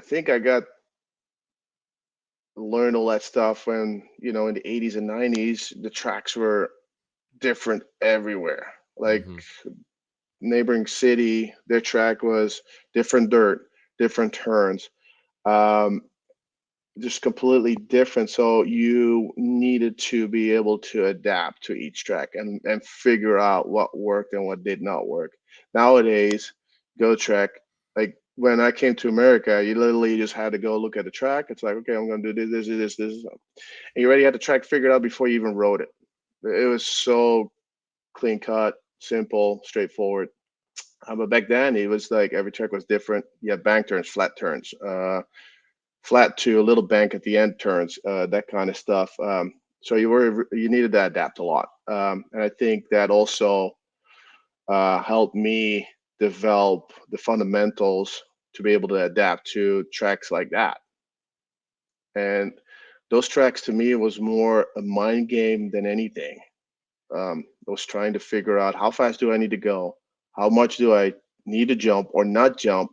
think I got learned all that stuff when, in the 80s and 90s, the tracks were different everywhere. Like neighboring city, their track was different dirt, different turns. Just completely different. So you needed to be able to adapt to each track and figure out what worked and what did not work. Nowadays, go track, like when I came to America, you literally just had to go look at the track. It's like, okay, I'm going to do this. And you already had the track figured out before you even wrote it. It was so clean cut, simple, straightforward. But back then, it was like every track was different. You had bank turns, flat turns, flat to a little bank at the end turns, that kind of stuff. So you needed to adapt a lot, and I think that also helped me develop the fundamentals to be able to adapt to tracks like that. And those tracks to me was more a mind game than anything. I was trying to figure out how fast do I need to go, how much do I need to jump or not jump.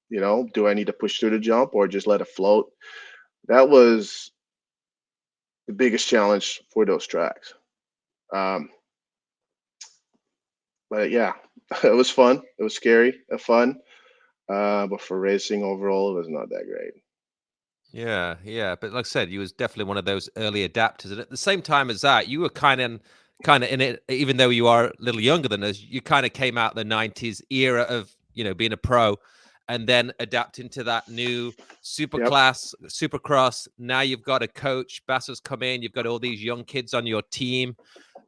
Do I need to push through the jump or just let it float? That was the biggest challenge for those tracks. But yeah, it was fun. It was scary, fun. But for racing overall, it was not that great. Yeah. But like I said, you was definitely one of those early adapters. And at the same time as that, you were kind of in it, even though you are a little younger than us, you kind of came out the 90s era of, being a pro and then adapting to that new super Yep. class, supercross. Now you've got a coach, Bassa's come in, you've got all these young kids on your team.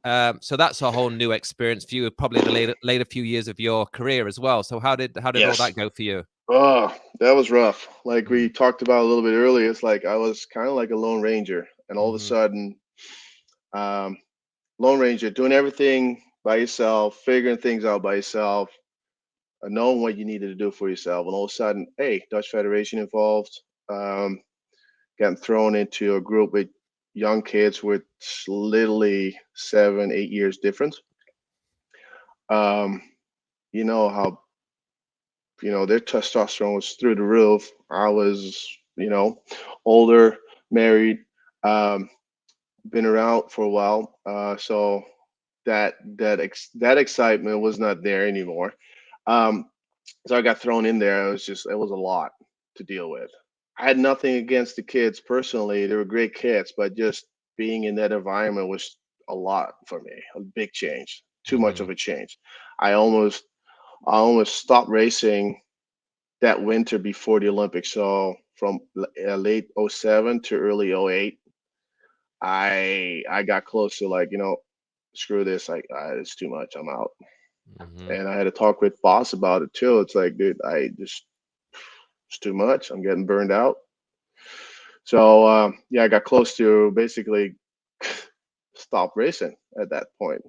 So that's a whole new experience for you, probably the later few years of your career as well. So how did all that go for you? Oh, that was rough. Like we talked about a little bit earlier, it's like I was kind of like a lone ranger, and all of a sudden, lone ranger doing everything by yourself, figuring things out by yourself, knowing what you needed to do for yourself, and all of a sudden, hey, Dutch Federation involved, getting thrown into a group with young kids with literally 7, 8 years difference. You know how their testosterone was through the roof. I was older, married, been around for a while, so that excitement was not there anymore. So I got thrown in there. It was a lot to deal with. I had nothing against the kids personally. They were great kids, but just being in that environment was a lot for me. A big change, too much of a change. I almost stopped racing that winter before the Olympics. So from late 07 to early 08, I got close to like, screw this, like it's too much, I'm out. And I had to talk with boss about it too. It's like, dude, it's too much. I'm getting burned out. So yeah, I got close to basically stop racing at that point.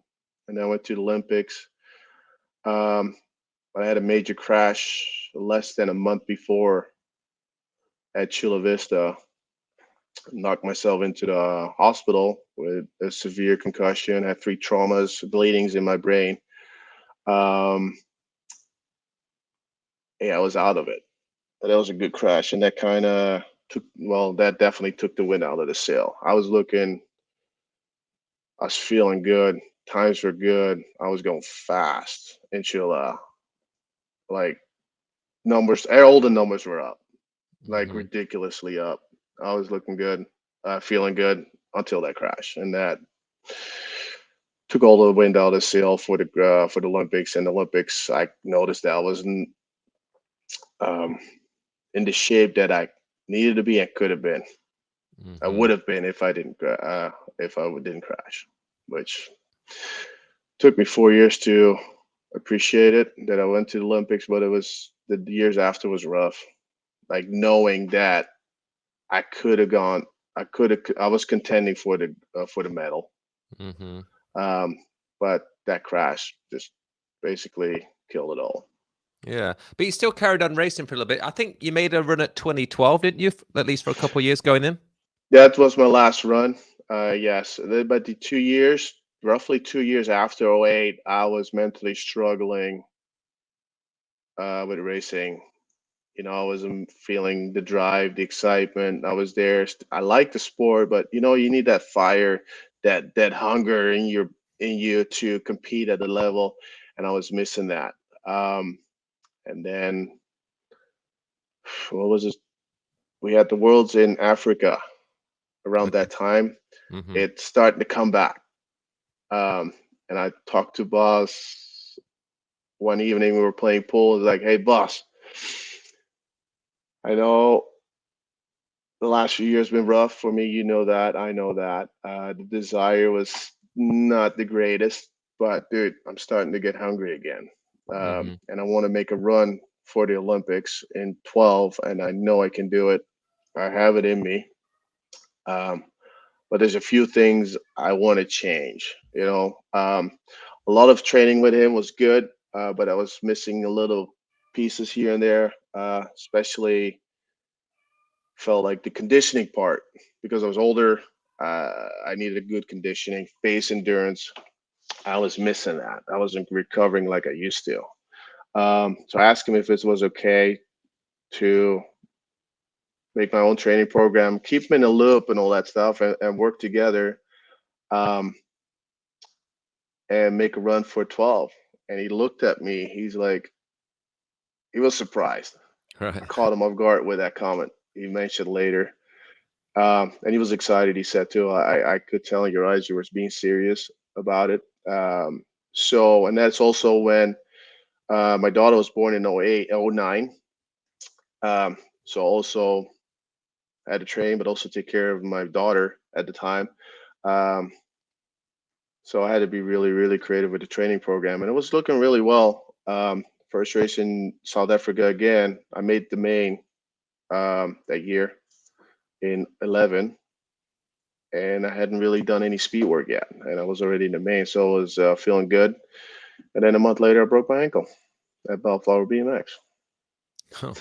And then I went to the Olympics. I had a major crash less than a month before at Chula Vista. Knocked myself into the hospital with a severe concussion, had 3 traumas, bleedings in my brain. Yeah, I was out of it. But that was a good crash, and that kind of that definitely took the wind out of the sail. I was feeling good. Times were good. I was going fast in Chula. Like all the numbers were up, like ridiculously up. I was looking good, feeling good until that crash, and that took all the wind out of the sail for the Olympics. And the Olympics, I noticed that I wasn't um, in the shape that I needed to be and could have been. I Mm-hmm. would have been if I didn't crash, which took me 4 years to appreciate it that I went to the Olympics, but it was the years after was rough. Like knowing that I could have gone, I was contending for the medal, Mm-hmm. um, but that crash just basically killed it all. Yeah, but you still carried on racing for a little bit. I think you made a run at 2012, didn't you? At least for a couple of years going in. That was my last run. Yes, but the 2 years, roughly 2 years after '08, I was mentally struggling with racing. You know, I wasn't feeling the drive, the excitement. I was there. I like the sport, but you need that fire, that hunger in you to compete at the level, and I was missing that. Um, and then what was it? We had the Worlds in Africa around Okay. that time. Mm-hmm. It's starting to come back. Um, and I talked to boss one evening. We were playing pool. He's like, "Hey, boss, I know the last few years been rough for me. You know that. I know that. The desire was not the greatest, but dude, I'm starting to get hungry again, Mm-hmm. and I want to make a run for the Olympics in 12, and I know I can do it. I have it in me. Um, but there's a few things I want to change. A lot of training with him was good, but I was missing a little pieces here and there, especially felt like the conditioning part because I was older. I needed a good conditioning, base endurance. I was missing that. I wasn't recovering like I used to. So I asked him if it was okay to make my own training program, keep him in a loop and all that stuff, and work together. Um, and make a run for 12. And he looked at me. He's like, he was surprised. I Right. caught him off guard with that comment he mentioned later. And he was excited. He said, too, I could tell in your eyes you were being serious about it. And that's also when my daughter was born in '08, '09. So also I had to train, but also take care of my daughter at the time. Um, So I had to be really, really creative with the training program, and it was looking really well. First race in South Africa again, I made the main that year in 11, and I hadn't really done any speed work yet, and I was already in the main, so I was feeling good. And then a month later, I broke my ankle at Bellflower BMX. Oh.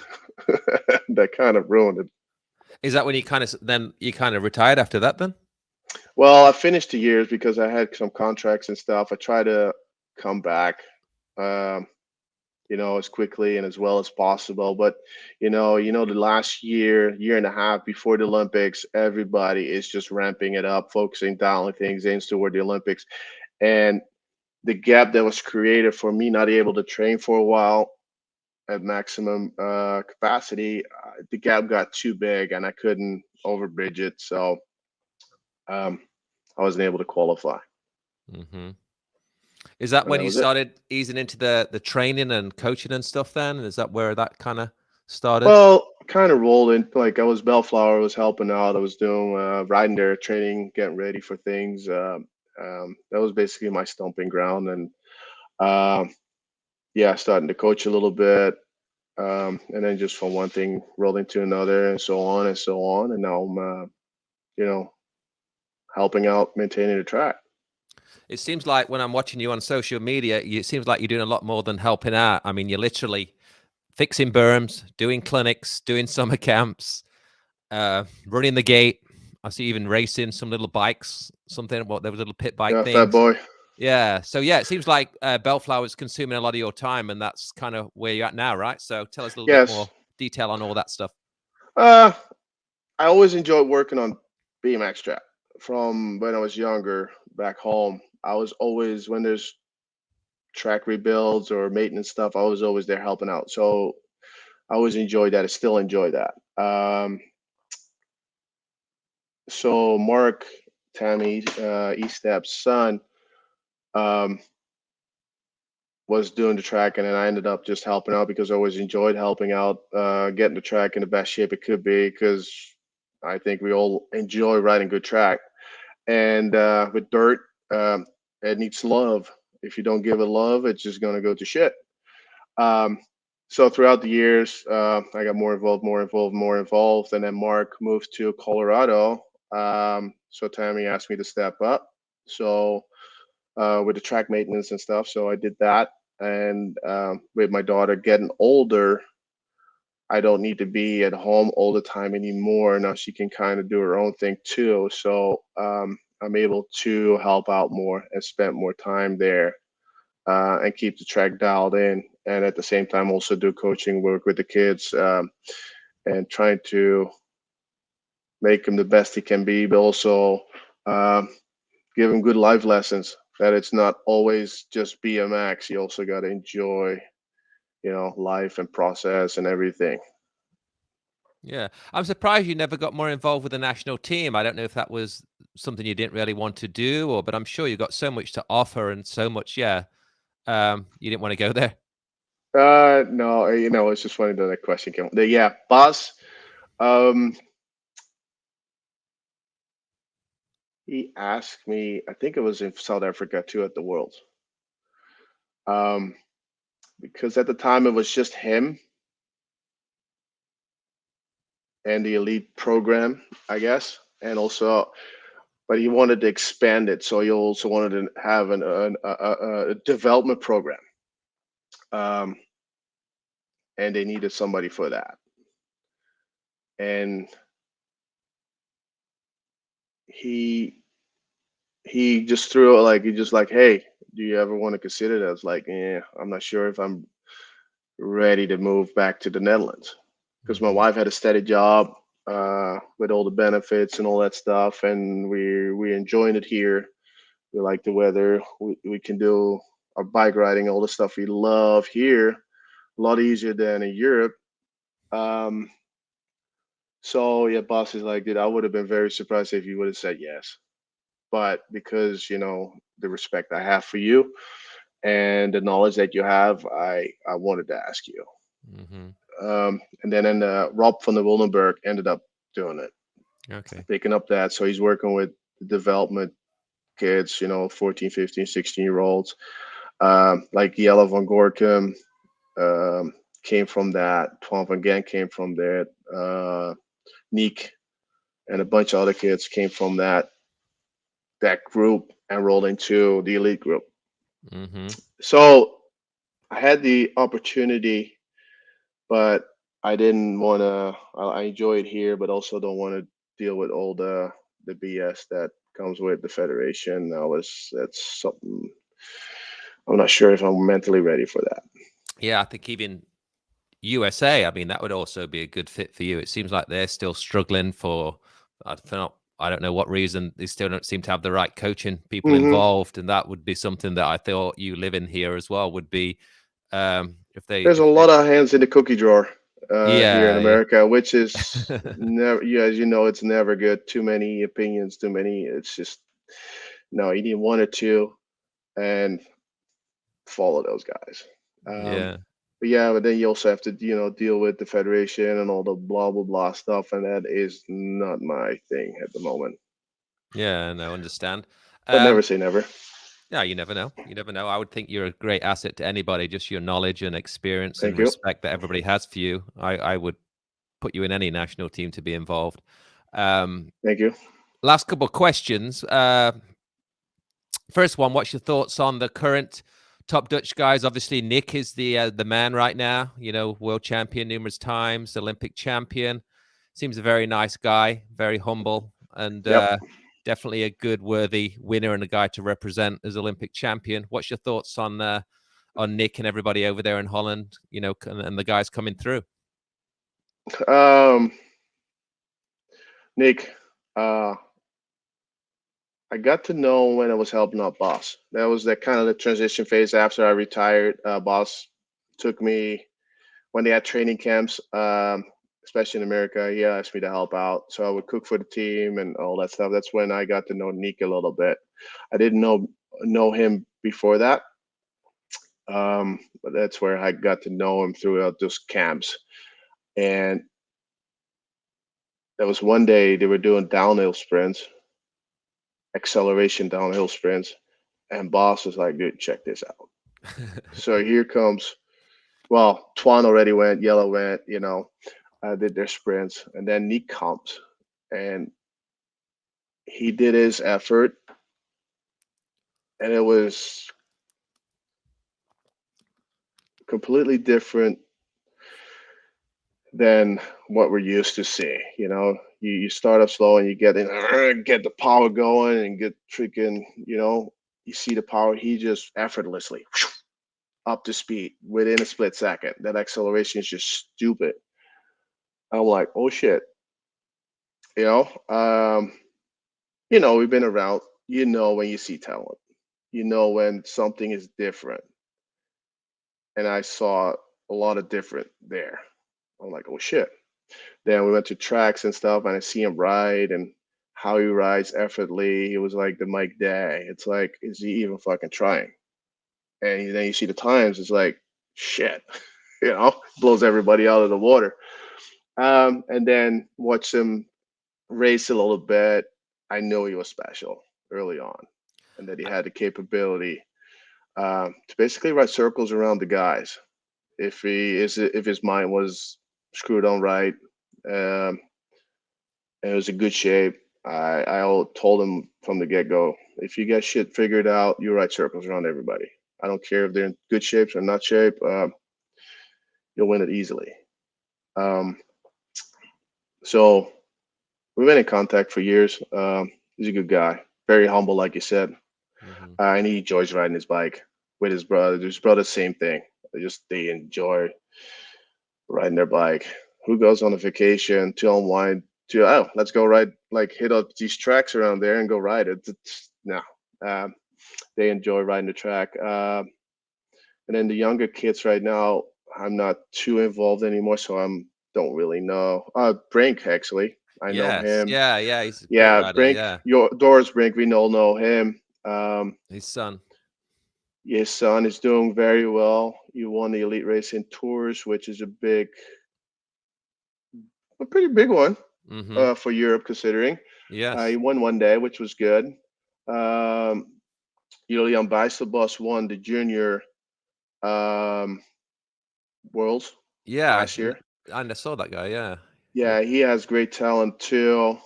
That kind of ruined it. Is that when you kind of retired after that then? Well, I finished the years because I had some contracts and stuff. I tried to come back. Um, as quickly and as well as possible. But the last year and a half before the Olympics, everybody is just ramping it up, focusing down on things aims toward the Olympics. And the gap that was created for me not able to train for a while at maximum capacity, the gap got too big and I couldn't overbridge it. So um, I wasn't able to qualify. Mm-hmm. Is that And when that you was it. started easing into the training and coaching and stuff then? Is that where that kind of started? Well, kind of rolled in. Like I was Bellflower, I was helping out. I was doing riding there, training, getting ready for things. That was basically my stomping ground, and um, yeah, starting to coach a little bit, and then just from one thing rolled into another, and so on and so on. And now I'm, you know, helping out maintaining the track. It seems like when I'm watching you on social media, it seems like you're doing a lot more than helping out. I mean, you're literally fixing berms, doing clinics, doing summer camps, running the gate. I see even racing some little bikes, something what there was little pit bike Yeah, fat things. boy. Yeah. So yeah, it seems like Bellflower is consuming a lot of your time, and that's kind of where you're at now, right? So tell us a little bit Yes. more detail on all that stuff. Uh, I always enjoyed working on BMX track from when I was younger back home. I was always when there's track rebuilds or maintenance stuff, I was always there helping out. So I always enjoyed that. I still enjoy that. So Mark, Tammy, Estep's son, um, was doing the track, and then I ended up just helping out because I always enjoyed helping out, getting the track in the best shape it could be. Because I think we all enjoy riding good track, and with dirt, it needs love. If you don't give it love, it's just gonna go to shit. Um, so throughout the years, I got more involved, more involved, more involved, and then Mark moved to Colorado. So Tammy asked me to step up. So with the track maintenance and stuff, so I did that. And with my daughter getting older, I don't need to be at home all the time anymore. Now she can kind of do her own thing too. So I'm able to help out more and spend more time there, and keep the track dialed in. And at the same time, also do coaching work with the kids, and trying to make him the best he can be, but also um, give him good life lessons. That it's not always just BMX. You also got to enjoy, life and process and everything. Yeah. I'm surprised you never got more involved with the national team. I don't know if that was something you didn't really want to do, but I'm sure you got so much to offer and so much, yeah. You didn't want to go there. No, it's just funny that that question came. Yeah, boss. Um, he asked me. I think it was in South Africa too at the World. Um, because at the time it was just him and the elite program, I guess, and also, but he wanted to expand it, so he also wanted to have a development program, um, and they needed somebody for that. And he he just threw it like he just like, hey, do you ever want to consider that? I was like, yeah, I'm not sure if I'm ready to move back to the Netherlands because my Hmm. wife had a steady job, with all the benefits and all that stuff, and we enjoying it here. We like the weather. We can do our bike riding, all the stuff we love here, a lot easier than in Europe. Um, so yeah, boss is like, dude, I would have been very surprised if you would have said yes. But because the respect I have for you and the knowledge that you have, I wanted to ask you. Hmm. And then Rob van der Wildenberg ended up doing it, Okay. picking up that. So he's working with the development kids, 14, 15, 16-year olds, like Jelle van Gorkum, um, came from that. Twan van Gent came from there. Nick and a bunch of other kids came from that group and rolled into the elite group. Hmm. So I had the opportunity, but I didn't want to. I enjoy it here, but also don't want to deal with all the BS that comes with the federation. That's something I'm not sure if I'm mentally ready for that. Yeah, I think even USA, I mean, that would also be a good fit for you. It seems like they're still struggling I don't know what reason. They still don't seem to have the right coaching people Hmm. involved, and that would be something that I thought you live in here as well would be, There's a if they, lot of hands in the cookie drawer here in yeah, yeah. America, which is never. Yeah, as you know, it's never good. Too many opinions, too many. It's just no. You need one or two and follow those guys. Um, Yeah. but yeah, but then you also have to deal with the federation and all the blah blah blah stuff, and that is not my thing at the moment. Yeah, no, understand. But never Um, say never. yeah, you never know. You never know. I would think you're a great asset to anybody, just your knowledge and experience and Thank you. respect that everybody has for you. I would put you in any national team to be involved. Um, Thank you. last couple of questions. First one, what's your thoughts on the current top Dutch guys? Obviously, Nick is the man right now. World champion numerous times, Olympic champion. Seems a very nice guy, very humble, and Yep. definitely a good, worthy winner and a guy to represent as Olympic champion. What's your thoughts on Nick and everybody over there in Holland? And the guys coming through. Um, Nick, uh, I got to know when I was helping out Boss. That was that kind of the transition phase after I retired. Boss took me when they had training camps, especially in America. He asked me to help out, so I would cook for the team and all that stuff. That's when I got to know Nick a little bit. I didn't know him before that. But that's where I got to know him throughout those camps. And there was one day they were doing downhill sprints, acceleration downhill sprints, and boss was like, dude, check this out. So here comes, well, Twan already went, Yellow went, did their sprints, and then Nick comes and he did his effort, and it was completely different than what we're used to seeing. You start up slow and you get in, get the power going and get freaking, you see the power. He just effortlessly up to speed within a split second. That acceleration is just stupid. I'm like, oh shit. We've been around. When you see talent, when something is different. And I saw a lot of different there. I'm like, oh shit. Then we went to tracks and stuff, and I see him ride and how he rides effortlessly. He was like the Mike Day. It's like, is he even fucking trying? And then you see the times. It's like, shit, blows everybody out of the water. And then watch him race a little bit. I know he was special early on, and that he had the capability to basically ride circles around the guys. If his mind was screwed on right, and it was in good shape. I told him from the get-go, if you get shit figured out, you ride circles around everybody. I don't care if they're in good shapes or not shape. You'll win it easily. So we've been in contact for years. He's a good guy, very humble, like you said. And he enjoys riding his bike with his brother. His brother, same thing. They enjoy riding their bike. Who goes on a vacation to unwind? Let's go ride, like hit up these tracks around there and go ride it. No, they enjoy riding the track. And then the younger kids right now, I'm not too involved anymore, so don't really know. Brink, actually, I know him. Yeah, he's a great rider. Brink, Doris Brink, we all know him. His son. His son is doing very well. He won the Elite Racing Tours, which is a pretty big one for Europe, considering. Yes. He won one day, which was good. Julian Bijsselbos won the junior Worlds last year. I saw that guy. Yeah, he has great talent too,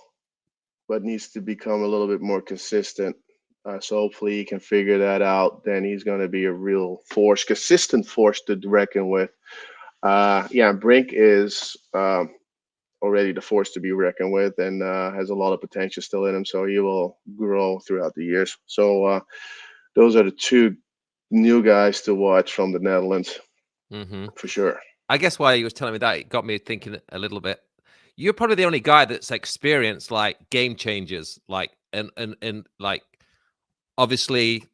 but needs to become a little bit more consistent. So hopefully he can figure that out. Then he's going to be a real force, consistent force to reckon with. Brink is already the force to be reckoned with, and has a lot of potential still in him. So he will grow throughout the years. So those are the two new guys to watch from the Netherlands, for sure. I guess while you was telling me that, it got me thinking a little bit. You're probably the only guy that's experienced like game changers, like and like obviously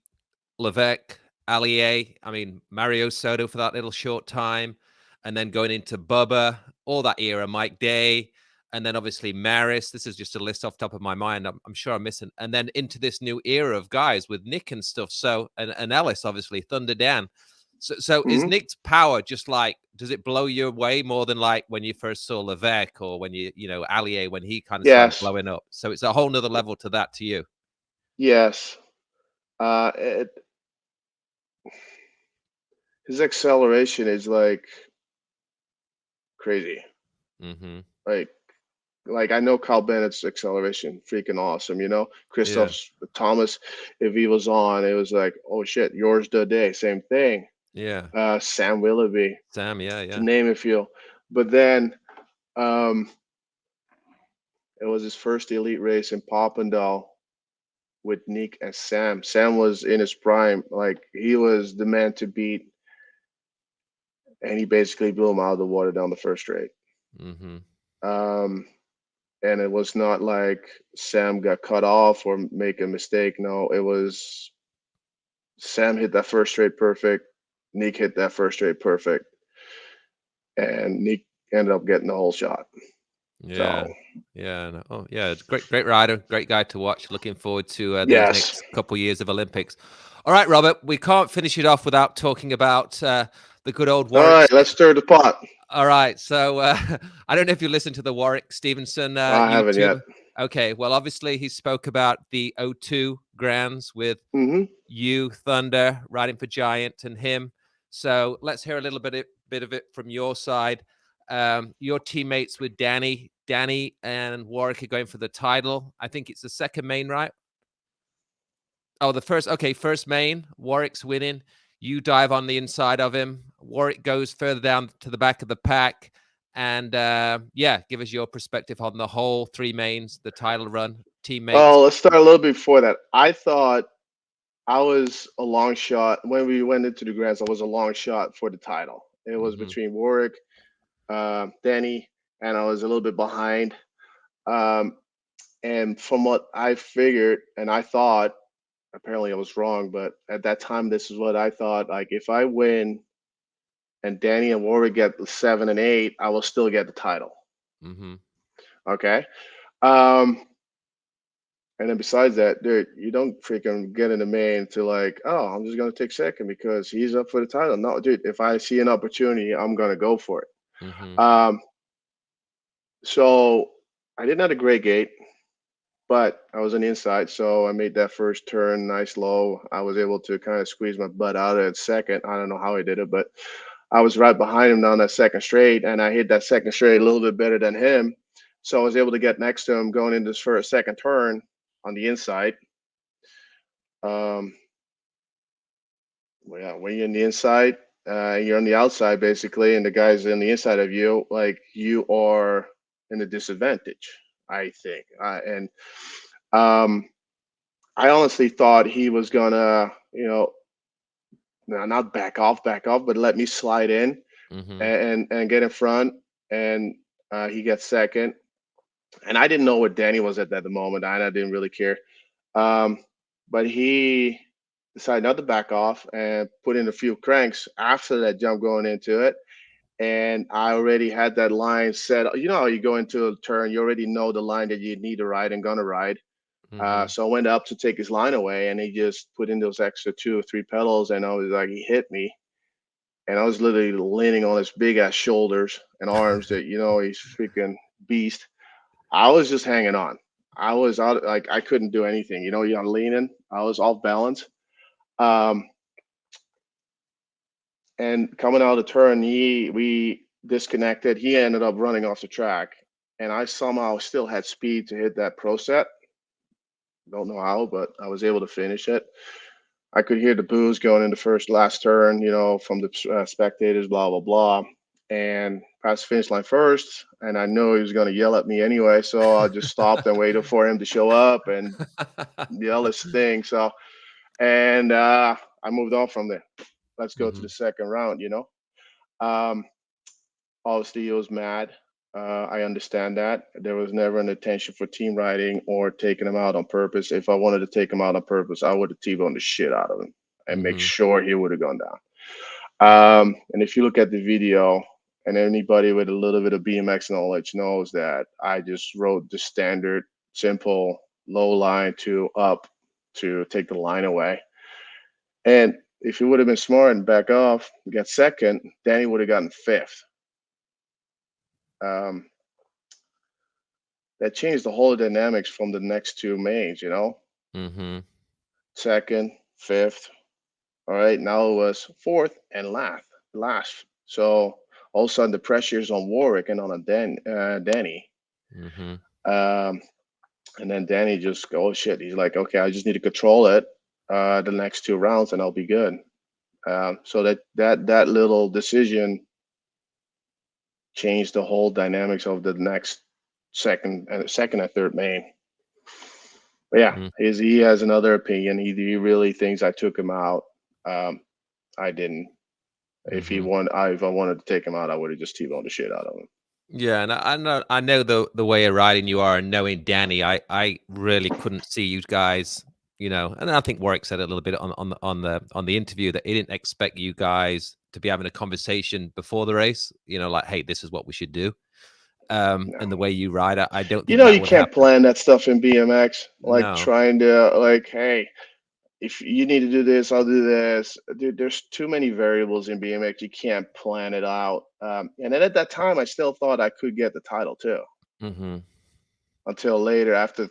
Leveque, Allier, I mean Mario Soto for that little short time, and then going into Bubba, all that era, Mike Day, and then obviously Maris. This is just a list off the top of my mind. I'm sure I'm missing, and then into this new era of guys with Nick and stuff. So and Ellis, obviously Thunder Dan. So is Nick's power just like, does it blow you away more than like when you first saw Leveque or when Allier, when he kind of started blowing up? So it's a whole nother level to that to you. Yes. His acceleration is like crazy. Like I know Kyle Bennett's acceleration, freaking awesome. Christophe Thomas, if he was on, it was like, oh shit, yours the day, same thing. Yeah. Sam Willoughby. Sam, to name a few. But then it was his first elite race in Papendal with Nick and Sam. Sam was in his prime, like he was the man to beat, and he basically blew him out of the water down the first straight. And it was not like Sam got cut off or make a mistake. No, it was Sam hit that first straight perfect. Nick hit that first straight perfect. And Nick ended up getting the whole shot. Yeah. Great rider, great guy to watch. Looking forward to the next couple years of Olympics. All right, Robert, we can't finish it off without talking about the good old All Warwick. right, let's stir the pot. All right, so I don't know if you listened to the Warwick Stevenson I haven't yet. YouTube. Okay, well, obviously he spoke about the O2 Grands with Mm-hmm. you, Thunder, riding for Giant, and him. So let's hear a little bit of it from your side. Your teammates with Danny and Warwick are going for the title. I think it's the second main, right? Oh, the first. Okay, first main. Warwick's winning. You dive on the inside of him. Warwick goes further down to the back of the pack. And yeah, give us your perspective on the whole three mains, the title run, teammates. Well, let's start a little bit before that. I thought I was a long shot when we went into the Grands. I was a long shot for the title. It was between Warwick, Danny, and I was a little bit behind. And from what I figured and I thought, apparently I was wrong, but at that time, this is what I thought. Like, if I win and Danny and Warwick get 7 and 8, I will still get the title. Mm-hmm. Okay. And then besides that, dude, you don't freaking get in the main to like, oh, I'm just gonna take second because he's up for the title. No, dude, if I see an opportunity, I'm gonna go for it. Mm-hmm. So I didn't have a great gate, but I was on the inside, so I made that first turn nice low. I was able to kind of squeeze my butt out at second. I don't know how I did it, but I was right behind him down that second straight, and I hit that second straight a little bit better than him. So I was able to get next to him going into this first second turn on the inside. Well, yeah, when you're on the inside, you're on the outside basically, and the guy's on the inside of you, like you are in a disadvantage, I think. And I honestly thought he was gonna, not back off, but let me slide in Mm-hmm. and get in front, and he gets second. And I didn't know what Danny was at that the moment. I didn't really care. But he decided not to back off and put in a few cranks after that jump going into it. And I already had that line set. You know how you go into a turn, you already know the line that you need to ride and gonna ride. Mm-hmm. So I went up to take his line away, and he just put in those extra 2 or 3 pedals, and I was like, he hit me, and I was literally leaning on his big ass shoulders and arms that he's freaking beast. I was just hanging on. I was out, like I couldn't do anything. You're leaning. I was off balance. Um, and coming out of the turn, we disconnected. He ended up running off the track, and I somehow still had speed to hit that pro set. Don't know how, but I was able to finish it. I could hear the boos going in the last turn, from the spectators, blah blah blah, and passed the finish line first. And I knew he was going to yell at me anyway, so I just stopped and waited for him to show up and yell his thing. So, and I moved on from there. Let's go to the second round. Um, Obviously he was mad. I understand that. There was never an intention for team riding or taking him out on purpose. If I wanted to take him out on purpose, I would have T-boned the shit out of him and make sure he would have gone down. And if you look at the video, and anybody with a little bit of BMX knowledge knows that I just rode the standard, simple, low line to up to take the line away. And if he would have been smart and back off, get second, Danny would have gotten fifth. That changed the whole dynamics from the next 2 mains, Second, fifth. All right, now it was fourth and last. So all of a sudden the pressure is on Warwick and on Danny. And then Danny just oh shit. He's like, okay, I just need to control it the next 2 rounds and I'll be good. So that little decision changed the whole dynamics of the next second and third main. But yeah, he has another opinion. He really thinks I took him out. I didn't. If I wanted to take him out, I would have just T-boned the shit out of him. Yeah, and I know the way of riding you are, and knowing Danny, I really couldn't see you guys, and I think Warwick said it a little bit on the interview that he didn't expect you guys to be having a conversation before the race, like, hey, this is what we should do. No. And the way you ride, I don't think you can't plan that stuff in BMX, like trying to hey, if you need to do this, I'll do this. Dude, there's too many variables in BMX. You can't plan it out. And then at that time, I still thought I could get the title too. Mm-hmm. Until later, after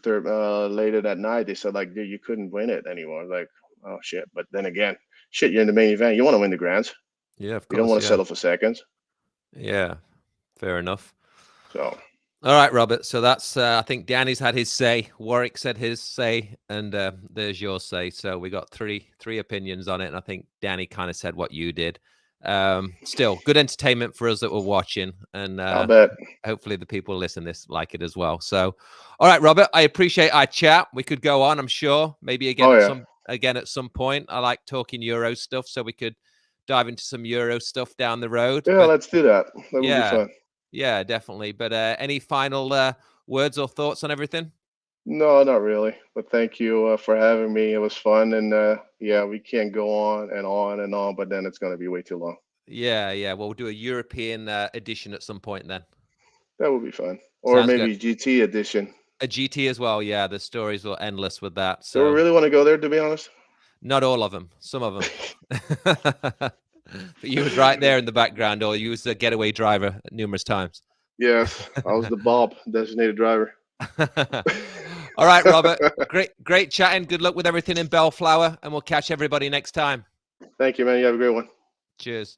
later that night, they said like, dude, you couldn't win it anymore. Like, oh shit. But then again, shit, you're in the main event. You want to win the grands. Yeah, of You don't course. want to Yeah. settle for seconds. Yeah. Fair enough. So. All right, Robert. So that's, I think Danny's had his say. Warwick said his say, and there's your say. So we got three opinions on it, and I think Danny kind of said what you did. Still, good entertainment for us that were watching, and I'll bet. hopefully the people listen this like it as well. So, all right, Robert, I appreciate our chat. We could go on, I'm sure, maybe again at some point. I like talking Euro stuff, so we could dive into some Euro stuff down the road. Yeah, But let's do that. That would be yeah. fun. Yeah, definitely. But any final words or thoughts on everything? No, not really. But thank you for having me. It was fun, and yeah, we can't go on and on and on, but then it's going to be way too long. Yeah, yeah. Well, we'll do a European edition at some point then. That would be fun, or Sounds maybe good. GT edition. A GT as well. Yeah, the stories were endless with that. Do we So really want to go there? To be honest, not all of them. Some of them. But you was right there in the background, or you was the getaway driver numerous times. Yes, I was the Bob, designated driver. All right, Robert. Great chatting. Good luck with everything in Bellflower, and we'll catch everybody next time. Thank you, man. You have a great one. Cheers.